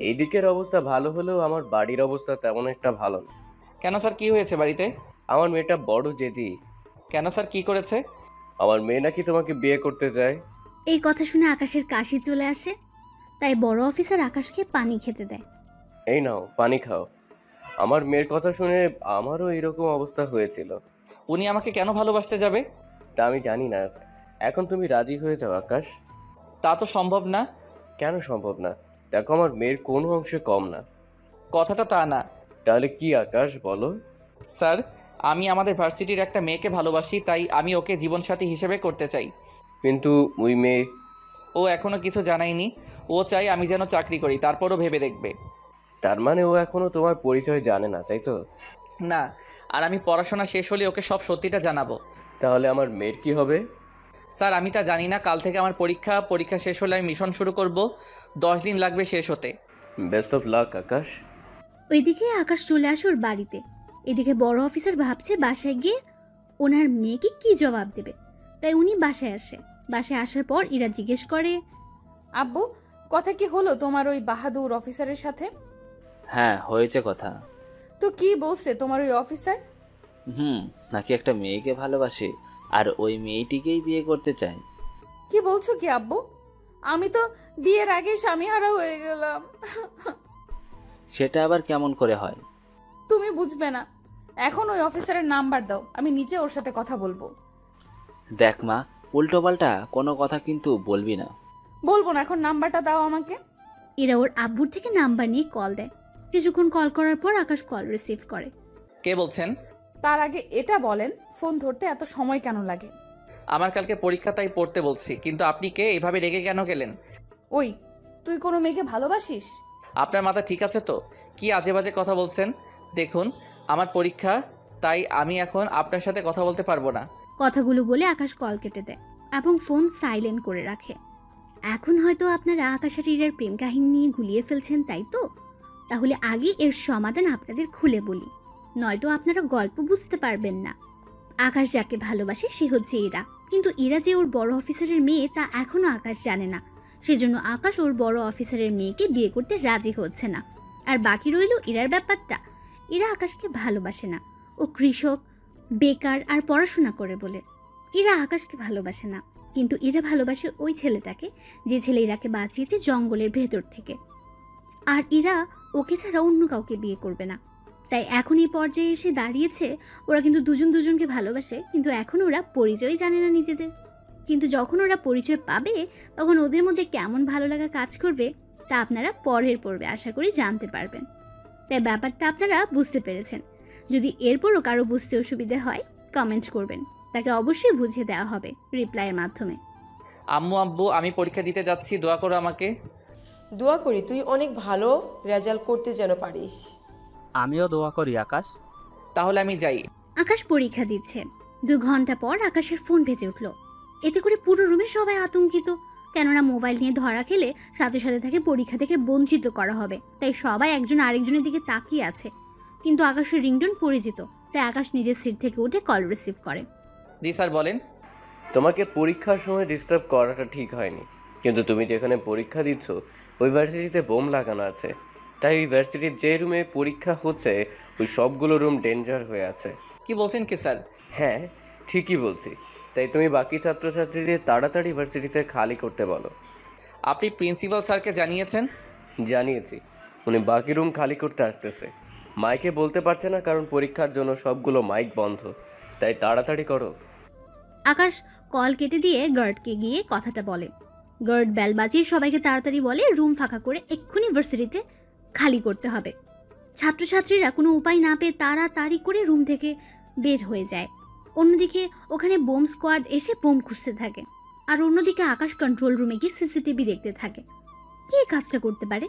এইদিকের অবস্থা ভালো হলেও আমার বাড়ির অবস্থা তেমন একটা ভালো না। কেন স্যার, কি হয়েছে বাড়িতে? আমার মেয়েটা বড় জেদি। কেন স্যার, কি করেছে? আমার মেয়ে নাকি তোমাকে বিয়ে করতে চায়। এই কথা শুনে আকাশের কাশি চলে আসে, তাই বড় অফিসার আকাশকে পানি খেতে দেয়। এই নাও, পানি খাও। আমার মেয়ের কথা শুনে আমারও এরকম অবস্থা হয়েছিল। উনি আমাকে কেন ভালোবাসতে যাবে? তা আমি জানি না। এখন তুমি রাজি হয়ে যাও আকাশ। তা তো সম্ভব না। কেন সম্ভব না? দেখো, আমার মেয়ের কোনো অংশে কম না। কথাটা তা না। তাহলে কি আকাশ, বলো। স্যার, আমি আমাদের ভার্সিটির একটা মেয়েকে ভালোবাসি, তাই আমি ওকে জীবনসাথী হিসেবে করতে চাই। কিন্তু ওই মেয়ে? ও এখনো কিছু জানায়নি। ও চাই আমি যেন চাকরি করি, তারপরও ভেবে দেখবে। তার মানে ও এখনো তোমার পরিচয় জানে না, তাই তো? না, আর আমি পড়াশোনা শেষ হলে ওকে সব সত্যিটা জানাবো। তাহলে আমার মেয়ের কি হবে? স্যার, আমি তা জানি না। কাল থেকে আমার পরীক্ষা শেষ হলে আমি মিশন শুরু করব। 10 দিন লাগবে শেষ হতে। বেস্ট অফ লাক আকাশ। ওইদিকে আকাশ চলে আসে ওর বাড়িতে। এদিকে বড় অফিসার ভাবছে বাসায় গিয়ে ওনার মেয়েকে কি জবাব দেবে, তাই উনি বাসায় আসে। বাসায় আসার পর ইরা জিজ্ঞেস করে, আব্বু, কথা কি হলো তোমার ওই বাহাদুর অফিসারের সাথে? হ্যাঁ, হয়েছে কথা। তো কি বলছে তোমার ওই অফিসার? নাকি একটা মেয়েকে ভালোবাসে আর ওই মেয়েটিকেই বিয়ে করতে চায়। কি বলছো কি আব্বু? আমি তো বিয়ের আগে স্বামীহারা হয়ে গেলাম। সেটা আবার কেমন করে হয়? তুমি বুঝবে না। এখন ওই অফিসারের নাম্বার দাও, আমি নিজে ওর সাথে কথা বলবো। দেখ মা, উল্টোপাল্টা কোনো কথা কিন্তু বলবি না। বলবো না, এখন নাম্বারটা দাও আমাকে। এরা ওর আব্বুর থেকে নাম্বার নিয়ে কল দেয়। কিছুক্ষণ কল করার পর আকাশ কল রিসিভ করে। কে বলছেন? তার আগে এটা বলেন, ফোন ধরতে এত সময় কেন লাগে? আমার কালকে পরীক্ষা, তাই পড়তে বলছি। কিন্তু আপনি কে? এভাবে রেগে কেন গেলেন? ওই, তুই কোনো মেয়েকে ভালোবাসিস? আপনার মাথা ঠিক আছে তো? কি আজে বাজে কথা বলছেন? দেখুন, আমার পরীক্ষা, তাই আমি এখন আপনার সাথে কথা বলতে পারবো না। কথাগুলো বলে আকাশ কল কেটে দেয় এবং ফোন সাইলেন্ট করে রাখে। এখন হয়তো আপনারা আকাশ আর ইরার প্রেম কাহিনী নিয়ে গুলিয়ে ফেলছেন, তাই তো? তাহলে আগে এর সমাধান আপনাদের খুলে বলি, নয়তো আপনারা গল্প বুঝতে পারবেন না। আকাশ যাকে ভালোবাসে সে হচ্ছে ইরা, কিন্তু ইরা যে ওর বড় অফিসারের মেয়ে তা এখনো আকাশ জানে না। সেজন্য আকাশ ওর বড় অফিসারের মেয়েকে বিয়ে করতে রাজি হচ্ছে না। আর বাকি রইল ইরার ব্যাপারটা। ইরা আকাশকে ভালোবাসে না। ও কৃষক, বেকার আর পড়াশোনা করে বলে ইরা আকাশকে ভালোবাসে না। কিন্তু ইরা ভালোবাসে ওই ছেলেটাকে, যে ছেলে ইরাকে বাঁচিয়েছে জঙ্গলের ভেতর থেকে। আর ইরা ওকে ছাড়া অন্য কাউকে বিয়ে করবে না। তাই এখন এই পর্যায়ে এসে দাঁড়িয়েছে। ওরা কিন্তু দুজন দুজনকে ভালোবাসে, কিন্তু এখন ওরা পরিচয় জানে না নিজেদের। কিন্তু যখন ওরা পরিচয় পাবে তখন ওদের মধ্যে কেমন ভালো লাগা কাজ করবে তা আপনারা পরের পর্বে আশা করি জানতে পারবেন। তাই ব্যাপারটা আপনারা বুঝতে পেরেছেন। যদি এরপরও কারো বুঝতে অসুবিধা হয় কমেন্ট করবেন, তাকে অবশ্যই বুঝিয়ে দেওয়া হবে রিপ্লাইয়ের মাধ্যমে। আম্মু, আব্বু, আমি পরীক্ষা দিতে যাচ্ছি, দোয়া করো আমাকে। দোয়া করি তুই অনেক ভালো রেজাল্ট করতে যেন পারিস। আমিও দোয়া করি আকাশ। তাহলে আমি যাই। আকাশ পরীক্ষা দিচ্ছে। 2 ঘন্টা পর আকাশের ফোন বেজে উঠল। এতে করে পুরো রুমে সবাই আতঙ্কিত, কেননা মোবাইল নিয়ে ধরা খেলে সাথে সাথে তাকে পরীক্ষা থেকে বঞ্চিত করা হবে। তাই সবাই একজন আরেকজনের দিকে তাকিয়ে আছে। কিন্তু আকাশের রিংটোন পরিচিত, তাই আকাশ নিজের সিট থেকে উঠে কল রিসিভ করে। জি স্যার বলেন। তোমাকে পরীক্ষার সময় ডিস্টার্ব করাটা ঠিক হয়নি, কিন্তু তুমি যেখানে পরীক্ষা দিচ্ছ ওই ভার্সিটিতে বোম লাগানো আছে। তাই ওই ভার্সিটির যে রুমে পরীক্ষা হচ্ছে ওই সবগুলো রুম ডেঞ্জার হয়ে আছে। কি বলছেন কি স্যার? হ্যাঁ ঠিকই বলছি। তাই তুমি বাকি ছাত্রছাত্রীদের তাড়াতাড়ি ভার্সিটিতে খালি করতে বলো। আপনি প্রিন্সিপাল স্যারকে জানিয়েছেন? জানিয়েছি, উনি বাকি রুম খালি করতে আসতেছে। মাইকে বলতে পারছে না কারণ পরীক্ষার জন্য সবগুলো মাইক বন্ধ। তাই তাড়াতাড়ি করো। আকাশ কল কেটে দিয়ে গার্ডকে গিয়ে কথাটা বলে। গার্ড বেল বাজিয়ে সবাইকে তাড়াতাড়ি বলে রুম ফাঁকা করে এক্ষুনি ভার্সিটিতে খালি করতে হবে। ছাত্রছাত্রীরা কোনো উপায় না পেয়ে তাড়াতাড়ি করে রুম থেকে বের হয়ে যায়। অন্যদিকে ওখানে বোম স্কোয়াড এসে বোম খুঁজতে থাকে। আর অন্যদিকে আকাশ কন্ট্রোল রুমে গিয়ে সিসিটিভি দেখতে থাকে। কে কাজটা করতে পারে?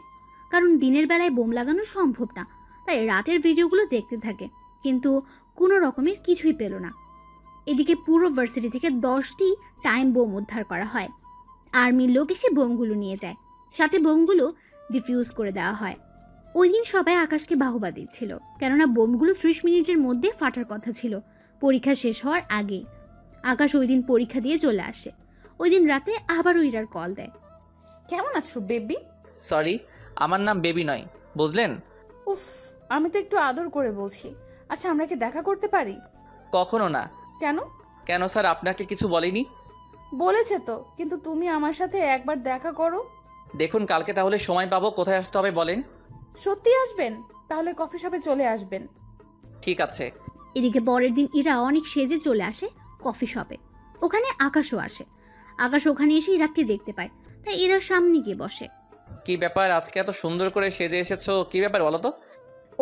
কারণ দিনের বেলায় বোম লাগানো সম্ভব না, তাই রাতের ভিডিওগুলো দেখতে থাকে, কিন্তু কোনো রকমের কিছুই পেল না। এদিকে পুরো ভার্সিটি থেকে 10টি টাইম বোম উদ্ধার করা হয়। আর্মির লোক এসে বোমগুলো নিয়ে যায়, সাথে বোমগুলো ডিফিউজ করে দেওয়া হয়। ওই দিন সবাই আকাশকে বাহবা দিচ্ছিল, কেননা বোমগুলো 30 মিনিটের মধ্যে ফাটার কথা ছিল, পরীক্ষা শেষ হওয়ার আগেই। আকাশ ওই দিন পরীক্ষা দিয়ে চলে আসে। ওই দিন রাতে আবারও ইরার কল দেয়। কেমন আছো বেবি? সরি, আমার নাম বেবি নয়, বুঝলেন? উফ, আমি তো একটু আদর করে বলছি। আচ্ছা, আমরা কি দেখা করতে পারি? কখনো না। কেন? কেন স্যার, আপনাকে কিছু বলেনি? বলেছে তো, কিন্তু তুমি আমার সাথে একবার দেখা করো। দেখুন, কালকে তাহলে সময় পাবো। কোথায় আসতে হবে বলেন? সত্যি আসবেন? তাহলে কফি শপে চলে আসবেন। ঠিক আছে। এদিকে পরের দিন ইরা অনেক সেজে চলে আসে কফি শপে। ওখানে আকাশও আসে। আকাশ ওখানে এসে ইরাকে দেখতে পায়, তাই ইরার সামনে গিয়ে বসে। কি ব্যাপার, আজকে এত সুন্দর করে সেজে এসেছো, কি ব্যাপার বলো তো?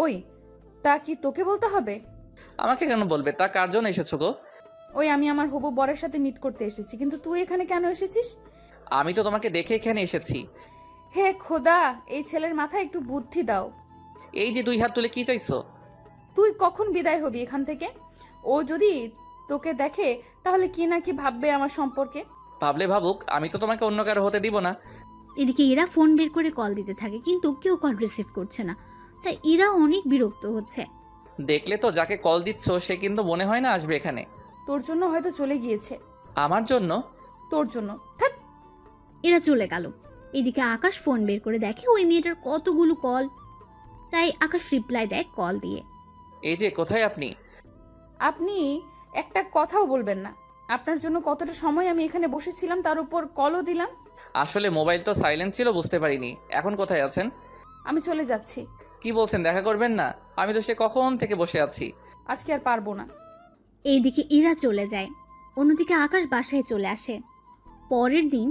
ওই, তা কি তোকে বলতে হবে? আমাকে কেন বলবে? তা কার জন্য এসেছো গো? ওই, আমি আমার হবু বরের সাথে মিট করতে এসেছি, কিন্তু তুই এখানে কেন এসেছিস? আমি তো তোমাকে দেখে এখানে এসেছি। হে খোদা, এই ছেলের মাথায় একটু বুদ্ধি দাও। এই যে 2 হাত তুলে কি চাইছো? তুই কখন বিদায় হবি এখান থেকে? ও যদি তোকে দেখে তাহলে কি না কি ভাববে আমার সম্পর্কে। ভাবলে ভাবুক, আমি তো তোমাকে অন্য কারো হতে দিব না। এদিকে ইরা ফোন বের করে কল দিতে থাকে, কিন্তু কেউ কল রিসিভ করছে না, তাই ইরা অনেক বিরক্ত হচ্ছে। দেখলে তো, যাকে কল দিচ্ছ সে কিন্তু মনে হয় না আসবে এখানে। তোর জন্য হয়তো চলে গিয়েছে। আমার জন্য? তোর জন্য। ধ্যাৎ। এরা চলে গেল। এদিকে আকাশ ফোন বের করে দেখে ওই মেয়েটার কতগুলো কল, তাই আকাশ রিপ্লাই দেয় কল দিয়ে। এই যে, কোথায় আপনি? আপনি একটা কথাও বলবেন না। আপনার জন্য কতটা সময় আমি এখানে বসেছিলাম, তার উপর কলও দিলাম। আসলে মোবাইল তো সাইলেন্ট ছিল, বুঝতে পারিনি। এখন কোথায় আছেন? আমি চলে যাচ্ছি। কি বলছেন, দেখা করবেন না? আমি তো সে কখন থেকে বসে আছি। আজকে আর পারবো না। এইদিকে ইরা চলে যায়। অন্যদিকে আকাশ বাসায় চলে আসে। পরের দিন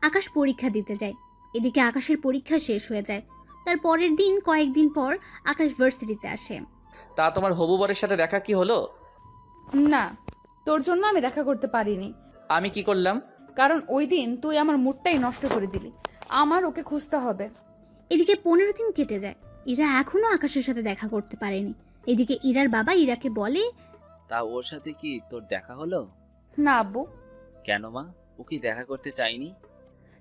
আকাশ পরীক্ষা দিতে যায়। এদিকে আকাশের পরীক্ষা শেষ হয়ে যায়। তার পরের দিন কয়েকদিন পর আকাশ ভার্সিটিতে আসে। তা তোমার হবু বরের সাথে দেখা কি হলো? না, তোর জন্য আমি দেখা করতে পারিনি। আমি কি করলাম? কারণ ওই দিন তুই আমার মুডটাই নষ্ট করে দিলি। আমার ওকে খুঁজতে হবে। এদিকে 15 দিন কেটে যায়। ইরা এখনো আকাশের সাথে দেখা করতে পারেনি। এদিকে ইরার বাবা ইরাকে বলে, তা ওর সাথে কি তোর দেখা হলো? না আব্বু। কেন মা, ও কি দেখা করতে চায়নি?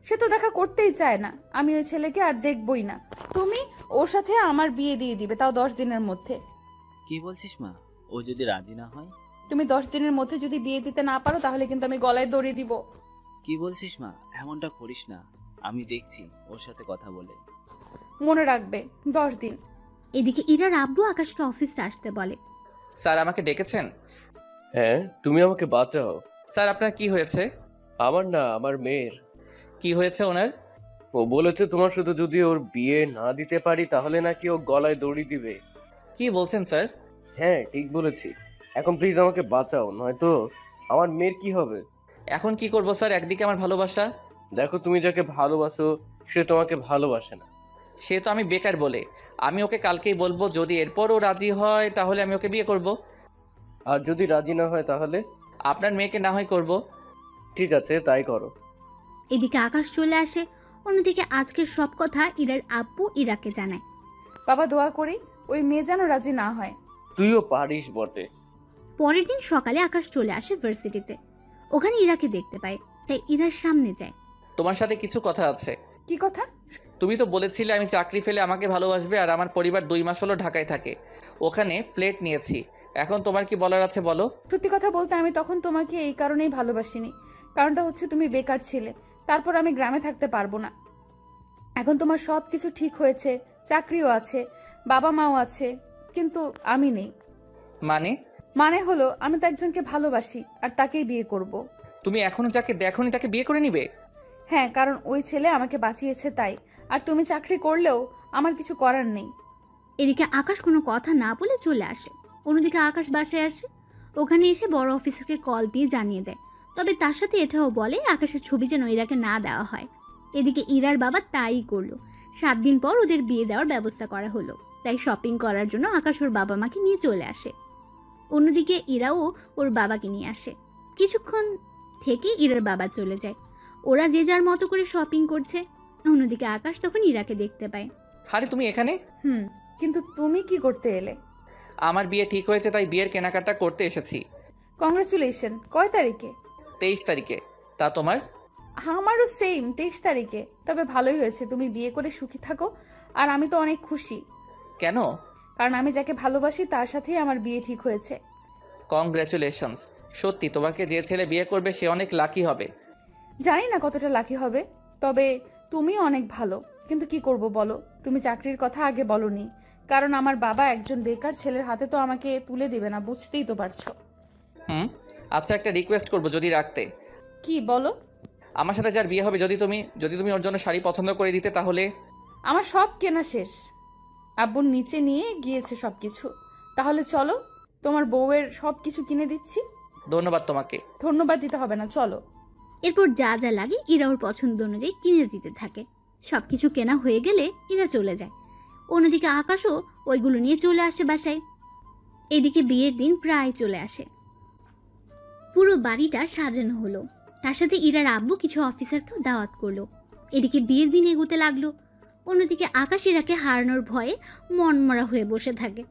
সে তো দেখা করতেই চায় না। আমি ওই ছেলেকে আর দেখবই না। তুমি ওর সাথে আমার বিয়ে দিয়ে দিবে, তাও 10 দিনের মধ্যে। কি বলছিস মা? ও যদি রাজি না হয়? তুমি 10 দিনের মধ্যে যদি বিয়ে দিতে না পারো তাহলে কিন্তু আমি গলায় দড়ি দিব। কি বলছিস মা? এমনটা করিস না। আমি দেখছি ওর সাথে কথা বলে। মনে রাখবে, 10 দিন। এদিকে ইরার আব্বু আকাশকে অফিসে আসতে বলে। স্যার, আমাকে ডেকেছেন? হ্যাঁ, তুমি আমাকে বাঁচাও। স্যার, আপনার কি হয়েছে? আমার না, আমার মেয়ের। কি হয়েছে ওনার? ও বলেছে তোমার সাথে যদি ওর বিয়ে না দিতে পারি তাহলে নাকি ও গলায় দড়ি দিবে। কি বলছেন স্যার? হ্যাঁ, ঠিক বলেছি। এখন প্লিজ আমাকে বাঁচাও, নয়তো আমার মেয়ের কি হবে? এখন কি করব স্যার? একদিকে আমার ভালোবাসা। দেখো, তুমি যাকে ভালোবাসো সে তোমাকে ভালোবাসে না। সে তো আমি বেকার বলে। আমি ওকে কালকেই বলবো, যদি এরপরও রাজি হয় তাহলে আমি ওকে বিয়ে করব। আর যদি রাজি না হয় তাহলে? আপনার মেয়েকে না হয় করব। ঠিক আছে, তাই করো। এদিকে আকাশ চলে আসে। ও অন্যদিকে আজকের সব কথা ইরার আব্বু ইরাকে জানায়। বাবা দোয়া করি ওই মেয়ে যেন রাজি না হয়। তুইও পারিস বটে। পরের দিন সকালে আকাশ চলে আসে ভার্সিটিতে। ওখানে ইরাকে দেখতে পায়, তাই ইরার সামনে যায়। তোমার সাথে কিছু কথা আছে। কি কথা? তুমি তো বলেছিলে আমি চাকরি ফেলে আমাকে ভালোবাসবে, আর আমার পরিবার 2 মাস হলো ঢাকায় থাকে, ওখানে প্লেট নিয়েছি। এখন তোমার কি বলার আছে বলো। সত্যি কথা বলতে আমি তখন তোমাকে এই কারণেই ভালোবাসিনি। কারণটা হচ্ছে তুমি বেকার ছিলে, তারপর আমি গ্রামে থাকতে পারবো না। এখন তোমার সব কিছু ঠিক হয়েছে, চাকরিও আছে, বাবা মাও আছে, কিন্তু আমি নেই। মানে হলো আমি তো একজনকে ভালোবাসি আর তাকেই বিয়ে করব। তুমি এখনো যাকে দেখোনি তাকে বিয়ে করে নিবে? হ্যাঁ, কারণ ওই ছেলে আমাকে বাঁচিয়েছে তাই। আর তুমি চাকরি করলেও আমার কিছু করার নেই। এদিকে আকাশ কোনো কথা না বলে চলে আসে। অন্যদিকে আকাশ বাসায় আসে। ওখানে এসে বড় অফিসারকে কল দিয়ে জানিয়ে দেয়। তবে তার সাথে এটাও বলে আকাশের ছবি যেন ইরাকে না দেওয়া হয়। এদিকে ইরার বাবা তাই করলো। 7 দিন পর ওদের বিয়ে দেওয়ার ব্যবস্থা করা হলো। তাই শপিং করার জন্য আকাশ ওর বাবা মাকে নিয়ে চলে আসে। অন্যদিকে ইরাও ওর বাবাকে নিয়ে আসে। কিছুক্ষণ থেকে ইরার বাবা চলে যায়। ওরা যে যার মতো করে শপিং করছে। অন্যদিকে আকাশ তখন ইরাকে দেখতে পায়। আরে তুমি এখানে? কিন্তু তুমি কি করতে এলে? আমার বিয়ে ঠিক হয়েছে, তাই বিয়ের কেনাকাটা করতে এসেছি। কংগ্রাচুলেশন। কয় তারিখে? 23 তারিখে। তা তোমার? আমারও সেম 23 তারিখে। তবে ভালোই হয়েছে, তুমি বিয়ে করে সুখী থাকো। আর আমি তো অনেক খুশি। কেন? কারণ আমি যাকে ভালোবাসি তার সাথেই আমার বিয়ে ঠিক হয়েছে। কংগ্রাচুলেশনস। সত্যি তোমাকে যে ছেলে বিয়ে করবে সে অনেক লাকি হবে। জানি না কতটা লাকি হবে, তবে তুমি অনেক ভালো। কিন্তু কি করব বলো, তুমি চাকরির কথা আগে বলনি। কারণ আমার বাবা একজন বেকার ছেলের হাতে তো আমাকে তুলে দিবে না, বুঝতেই তো পারছো। আচ্ছা, একটা রিকোয়েস্ট করব যদি রাখতে। কি বলো? আমার সাথে যার বিয়ে হবে যদি তুমি ওর জন্য শাড়ি পছন্দ করে দিতে তাহলে। আমার সব কেনা শেষ, আব্বুর নিচে নিয়ে গিয়েছে সবকিছু। তাহলে চলো, তোমার বউয়ের সবকিছু কিনে দিচ্ছি। ধন্যবাদ তোমাকে। ধন্যবাদ দিতে হবে না, চলো। এরপর যা যা লাগে ইরা ওর পছন্দ অনুযায়ী কিনে দিতে থাকে। সবকিছু কেনা হয়ে গেলে ইরা চলে যায়। অন্যদিকে আকাশও ওইগুলো নিয়ে চলে আসে বাসায়। এদিকে বিয়ের দিন প্রায় চলে আসে। পুরো বাড়িটা সাজানো হলো। তার সাথে ইরার আব্বু কিছু অফিসারকেও দাওয়াত করলো। এদিকে বিয়ের দিন এগোতে লাগলো। অন্যদিকে আকাশ ইরাকে হারানোর ভয়ে মনমরা হয়ে বসে থাকে।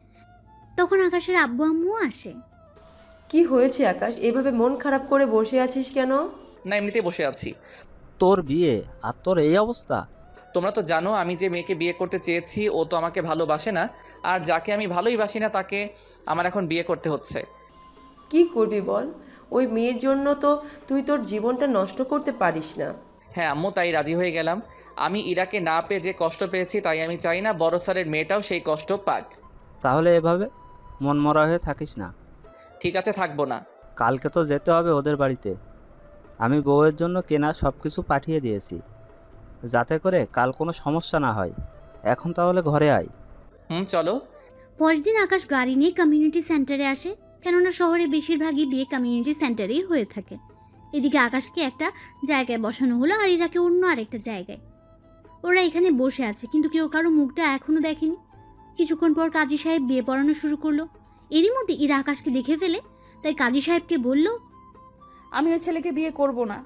তখন আকাশের আব্বু আম্মু আসে। কি হয়েছে আকাশ, এভাবে মন খারাপ করে বসে আছিস কেন? না, এমনিতেই বসে আছি। তোর বিয়ে আর তোর এই অবস্থা? তোমরা তো জানো আমি যে মেয়েকে বিয়ে করতে চেয়েছি ও তো আমাকে ভালোবাসে না, আর যাকে আমি ভালোই বাসি না তাকে আমার এখন বিয়ে করতে হচ্ছে। কি করবি বল? ওই মেয়ের জন্য তো তুই তোর জীবনটা নষ্ট করতে পারিস না। হ্যাঁ আম্মু, তাই রাজি হয়ে গেলাম। আমি ইরাকে না পেয়ে যে কষ্ট পেয়েছি, তাই আমি চাই না বড় স্যারের মেয়েটাও সেই কষ্ট পাক। তাহলে এভাবে মনমরা হয়ে থাকিস না। ঠিক আছে, থাকবো না। কালকে তো যেতে হবে ওদের বাড়িতে। আমি বউয়ের জন্য কেনা সব কিছু পাঠিয়ে দিয়েছি, যাতে করে কাল কোনো সমস্যা না হয়। এখন তাহলে ঘরে আয়। চলো। পরের দিন আকাশ গাড়ি নিয়ে কমিউনিটি সেন্টারে আসে, কেননা শহরে বেশিরভাগই বিয়ে কমিউনিটি সেন্টারেই হয়ে থাকে। এদিকে আকাশকে একটা জায়গায় বসানো হলো আর ইরাকে অন্য আরেকটা জায়গায়। ওরা এখানে বসে আছে, কিন্তু কেউ কারো মুখটা এখনো দেখেনি। কিছুক্ষণ পর কাজী সাহেব বিয়ে পড়ানো শুরু করলো। এরই মধ্যে ইরা আকাশকে দেখে ফেলে, তাই কাজী সাহেবকে বলল, আমি ওই ছেলেকে বিয়ে করব না।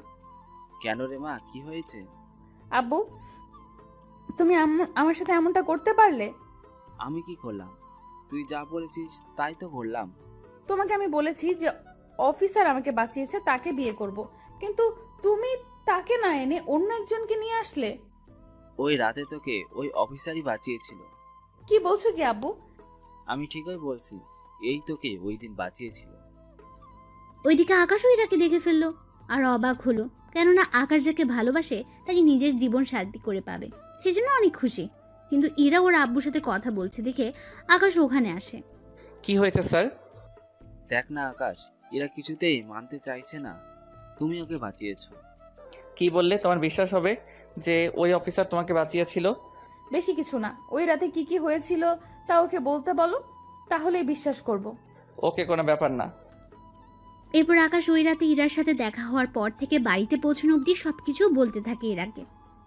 কেন রে মা, কি হয়েছে? আব্বু, তুমি আমার সাথে এমনটা করতে পারলে? আমি কি করলাম? তুই যা বলেছিস তাই তো করলাম। তোমাকে আমি বলেছি যে অফিসার আমাকে বাঁচিয়েছে তাকে বিয়ে করব, কিন্তু তুমি তাকে না এনে অন্য একজনকে নিয়ে আসলে। ওই রাতে তোকে ওই অফিসারই বাঁচিয়েছিল। কি বলছো কি আব্বু? আমি ঠিকই বলছি, এই তোকে ওই দিন বাঁচিয়েছিল। ওইদিকে আকাশও ইরাকে দেখে ফেললো আর অবাক হলো, কেননা আকাশ যাকে ভালোবাসে তাকে নিজের জীবন সাথী করে পাবে, সেজন্য অনেক খুশি। কিন্তু ইরা ওর আব্বুর সাথে কথা বলছে দেখে আকাশ ওখানে আসে। কি হয়েছে স্যার? দেখ না আকাশ, এরা কিছুতেই মানতে চাইছে না তুমি ওকে বাঁচিয়েছো। কি বললে? তোমার বিশ্বাস হবে যে ওই অফিসার তোমাকে বাঁচিয়েছিল? বেশি কিছু না, ওই রাতে কি কি হয়েছিল তা ওকে বলতে বলো, তাহলেই বিশ্বাস করব। ওকে, কোনো ব্যাপার না। এরপর আকাশ ওই রাতে ইরার সাথে দেখা হওয়ার পর থেকে বাড়িতে পৌঁছানো অবধি সবকিছু বলতে থাকে ইরাকে।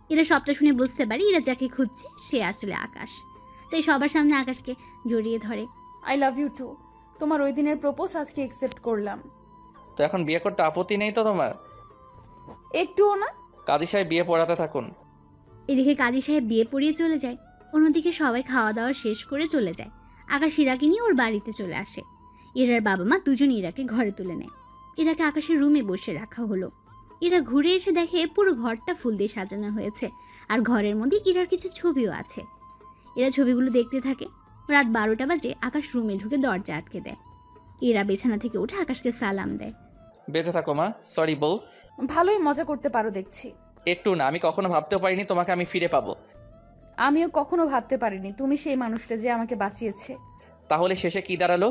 এরা সবটা শুনে বুঝতে পারে ইরা যাকে খুঁজছে সে আসলে আকাশ, তাই সবার সামনে আকাশকে জড়িয়ে ধরে। I love you too. তোমার ওই দিনের প্রপোজ আজকে অ্যাকসেপ্ট করলাম। তো এখন বিয়ে করতে আপত্তি নেই তো তোমার? একটুও না। কাজী সাহেব বিয়ে পড়াতে থাকুন। এদিকে কাজী সাহেব বিয়ে পড়িয়ে চলে যায়। অন্যদিকে সবাই খাওয়া দাওয়া শেষ করে চলে যায়। আকাশ ইরাকে নিয়ে ওর বাড়িতে চলে আসে। ইরার বাবা মা দুজন ইরাকে ঘরে তুলে নেয়। ইরাকে আকাশের রুমে বসে রাখা হলো। ইরা ঘুরে এসে দেখে পুরো ঘরটা ফুল দিয়ে সাজানো হয়েছে, আর ঘরের মধ্যে ইরার কিছু ছবিও আছে। এরা ছবিগুলো দেখতে থাকে। রাত 12টা বাজে আকাশ রুমে ঢুকে দরজা আটকে দেয়। ইরা বিছানা থেকে উঠে আকাশকে সালাম দেয়। বেঁচে থাকো মা। সরি বউ। ভালোই মজা করতে পারো দেখছি। একটু না, আমি কখনো ভাবতেও পারিনি তোমাকে আমি ফিরে পাবো। আমিও কখনো ভাবতে পারিনি তুমি সেই মানুষটা যে আমাকে বাঁচিয়েছে। তাহলে শেষে কি দাঁড়ালো?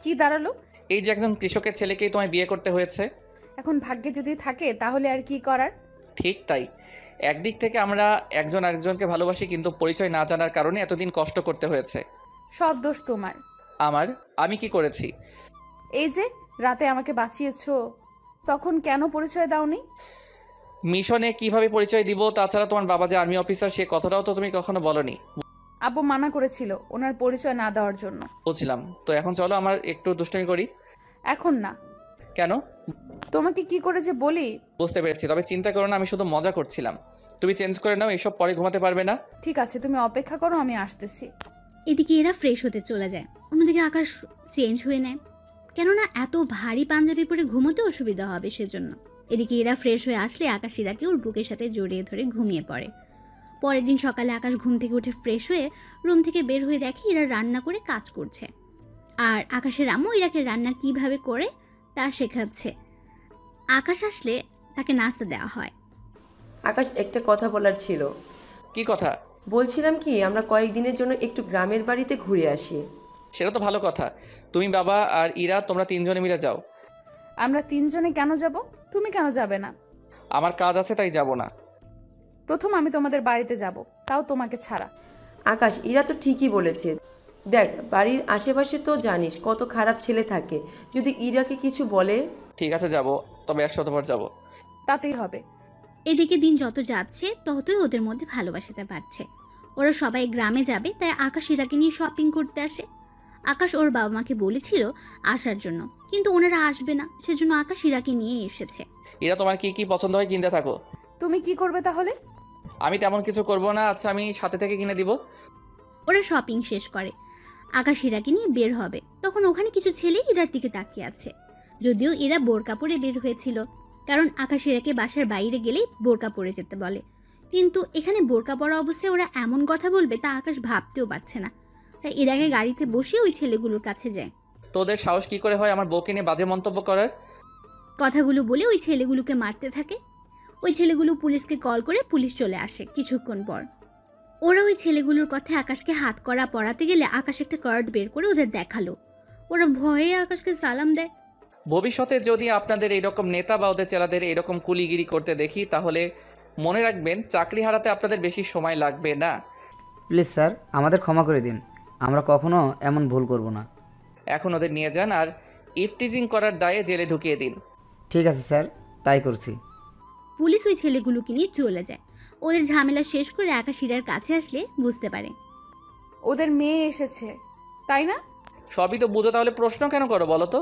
কি দাঁড়ালো? এই যে একজন কৃষকের ছেলেকেই তোমায় বিয়ে করতে হয়েছে। এখন ভাগ্যে যদি থাকে তাহলে আর কি করার। ঠিক তাই। একদিক থেকে আমরা একজন আরেকজনকে ভালোবাসি, কিন্তু পরিচয় না জানার কারণে এতদিন কষ্ট করতে হয়েছে। সব দোষ তোমার। আমি কি করেছি? এই যে রাতে আমাকে বাঁচিয়েছো, তখন কেন পরিচয় দাওনি? মিশনে কিভাবে পরিচয় দিব? তাছাড়া তোমার বাবা যে আর্মি অফিসার সে কথাটাও তো তুমি কখনো বলনি। আব্বু মানা করেছিল ওনার পরিচয় না দেওয়ার জন্য। বুঝলাম। তো এখন চলো আমার একটু দুষ্টুমি করি। এখন না। কেন? তোমাকে কি করে যে বলি। বুঝতে পেরেছি, তবে চিন্তা করো না, আমি শুধু মজা করছিলাম। তুমি চেঞ্জ করে নাও, এসব পরে ঘুমাতে পারবে না। ঠিক আছে, তুমি অপেক্ষা করো, আমি আসতেছি। এদিকে এরা ফ্রেশ হতে চলে যায়। অন্যদিকে আকাশ চেঞ্জ হয়ে নেয়, কেননা এত ভারী পাঞ্জাবি পরে ঘুমোতে অসুবিধা হবে সেজন্য। এদিকে এরা ফ্রেশ হয়ে আসলে আকাশ ইরাকে ওর বুকের সাথে জড়িয়ে ধরে ঘুমিয়ে পড়ে। পরের দিন সকালে আকাশ ঘুম থেকে উঠে ফ্রেশ হয়ে রুম থেকে বের হয়ে দেখে এরা রান্না করে কাজ করছে, আর আকাশের আম্মু ইরাকে রান্না কিভাবে করে তা শেখাচ্ছে। আকাশ আসলে তাকে নাস্তা দেওয়া হয়। আকাশ, একটা কথা বলার ছিল। কি কথা? বলছিলাম কি, আমরা কয়েকদিনের জন্য একটু গ্রামের বাড়িতে ঘুরে আসি। সেটা তো ভালো কথা। তুমি, বাবা আর ইরা তোমরা তিনজনে মিলে যাও। আমরা তিনজনে কেন যাব? তুমি কেন যাবে না? আমার কাজ আছে তাই যাব না। প্রথম আমি তোমাদের বাড়িতে যাব, তাও তোমাকে ছাড়া। আকাশ, ইরা তো ঠিকই বলেছে। দেখ, বাড়ির আশেপাশে তো জানিস কত খারাপ ছেলে থাকে। যদি ইরাকে কিছু বলে। ঠিক আছে যাব, তবে 1 সপ্তাহ পর যাব। তাতেই হবে। এদিকে দিন যত যাচ্ছে ততই ওদের মধ্যে ভালোবাসাটা বাড়ছে। ওরা সবাই গ্রামে যাবে, তাই আকাশ ইরাকে নিয়ে শপিং করতে আসে। আকাশ ওর বাবা মাকে বলেছিল আসার জন্য, কিন্তু ওনারা আসবে না, সেজন্য আকাশ ইরাকে নিয়ে এসেছে। ইরা, তোমার কি কি পছন্দ হয় কিনতে থাকো। তুমি কি করবে তাহলে? আমি তেমন কিছু করব না। আচ্ছা, আমি সাথে থেকে কিনে দিব। ওরা শপিং শেষ করে আকাশ ইরাকে নিয়ে বের হবে, তখন ওখানে কিছু ছেলে ইরার দিকে তাকিয়ে আছে। যদিও এরা বোরকা পরে বের হয়েছিল, কারণ আকাশ ইরাকে বাসার বাইরে গেলেই বোরকা পরে যেতে বলে, কিন্তু এখানে বোরকা পরা অবস্থায় ওরা এমন কথা বলবে তা আকাশ ভাবতেও পারছে না। তাই ইরাকে গাড়িতে বসে ওই ছেলেগুলোর কাছে যায়। তোদের সাহস কি করে হয় আমার বউকে নিয়ে বাজে মন্তব্য করার? কথাগুলো বলে ওই ছেলেগুলোকে মারতে থাকে। ওই ছেলেগুলো পুলিশকে কল করে পুলিশ চলে আসে কিছুক্ষণ পর। ওরা ওই ছেলেগুলোর কথায় আকাশকে হাত করা পড়াতে গেলে আকাশ একটা কার্ড বের করে ওদের দেখালো। ওরা ভয়ে আকাশকে সালাম দেয়। ভবিষ্যতে যদি আপনাদের এইরকম নেতা বা ওদের চেলাদের এরকম কুলিগিরি করতে দেখি, তাহলে মনে রাখবেন চাকরি হারাতে আপনাদের বেশি সময় লাগবে না। প্লিজ স্যার, আমাদের ক্ষমা করে দিন, আমরা কখনো এমন ভুল করব না। এখন ওদের নিয়ে যান আর ইফটিজিং করার দায়ে জেলে ঢুকিয়ে দিন। ঠিক আছে স্যার, তাই করছি। পুলিশ ওই ছেলেগুলোকে নিয়ে চলে যায়। ওদের ঝামেলা শেষ করে আকাশ ইরার কাছে আসলে বুঝতে পারে ওদের মেয়ে এসেছে, তাই না? সবই তো বুঝো, তাহলে প্রশ্ন কেন করো বলো তো?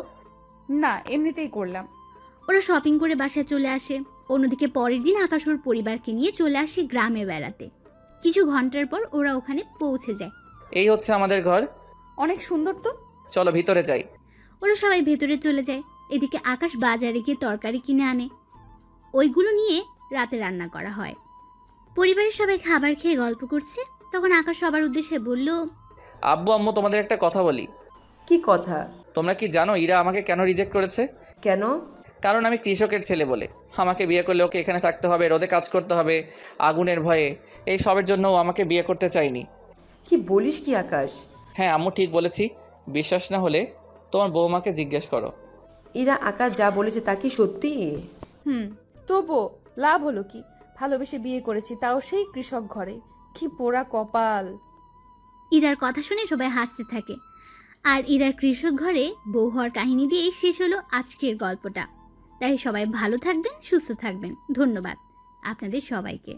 না, এমনিতেই করলাম। ওরা শপিং করে বাসায় চলে আসে। অন্যদিকে পরের দিন আকাশ ওর পরিবারকে নিয়ে চলে আসে গ্রামে বেড়াতে। কিছু ঘন্টার পর ওরা ওখানে পৌঁছে যায়। এই হচ্ছে আমাদের ঘর। অনেক সুন্দর তো, চলো ভিতরে যাই। ওরা সবাই ভেতরে চলে যায়। এদিকে আকাশ বাজারে গিয়ে তরকারি কিনে আনে, ওইগুলো নিয়ে রাতে রান্না করা হয়। পরিবারের সবাই খাবার খেয়ে গল্প করছে, তখন আকাশ সবার উদ্দেশ্যে বলল, আব্বু আম্মু, তোমাদের একটা কথা বলি। কি কথা? তোমরা কি জানো ইরা আমাকে কেন রিজেক্ট করেছে? কেন? কারণ আমি কৃষকের ছেলে বলে। আমাকে বিয়ে করলে ওকে এখানে থাকতে হবে, রোদে কাজ করতে হবে, আগুনের ভয়ে। এই সবের জন্য ও আমাকে বিয়ে করতে চায়নি। কি বলিস কি আকাশ? হ্যাঁ আম্মু, ঠিক বলেছি। বিশ্বাস না হলে তোমার বৌমাকে জিজ্ঞেস করো। ইরা আকাশ যা বলেছে তা কি সত্যি? তবু লাভ হলো কি? ভালোবেসে বিয়ে করেছি, তাও সেই কৃষক ঘরে। কি পোড়া কপাল। ইরার কথা শুনে সবাই হাসতে থাকে। আর ইরার কৃষক ঘরে বউ হওয়ার কাহিনী দিয়েই শেষ হলো আজকের গল্পটা। তাই সবাই ভালো থাকবেন, সুস্থ থাকবেন। ধন্যবাদ আপনাদের সবাইকে।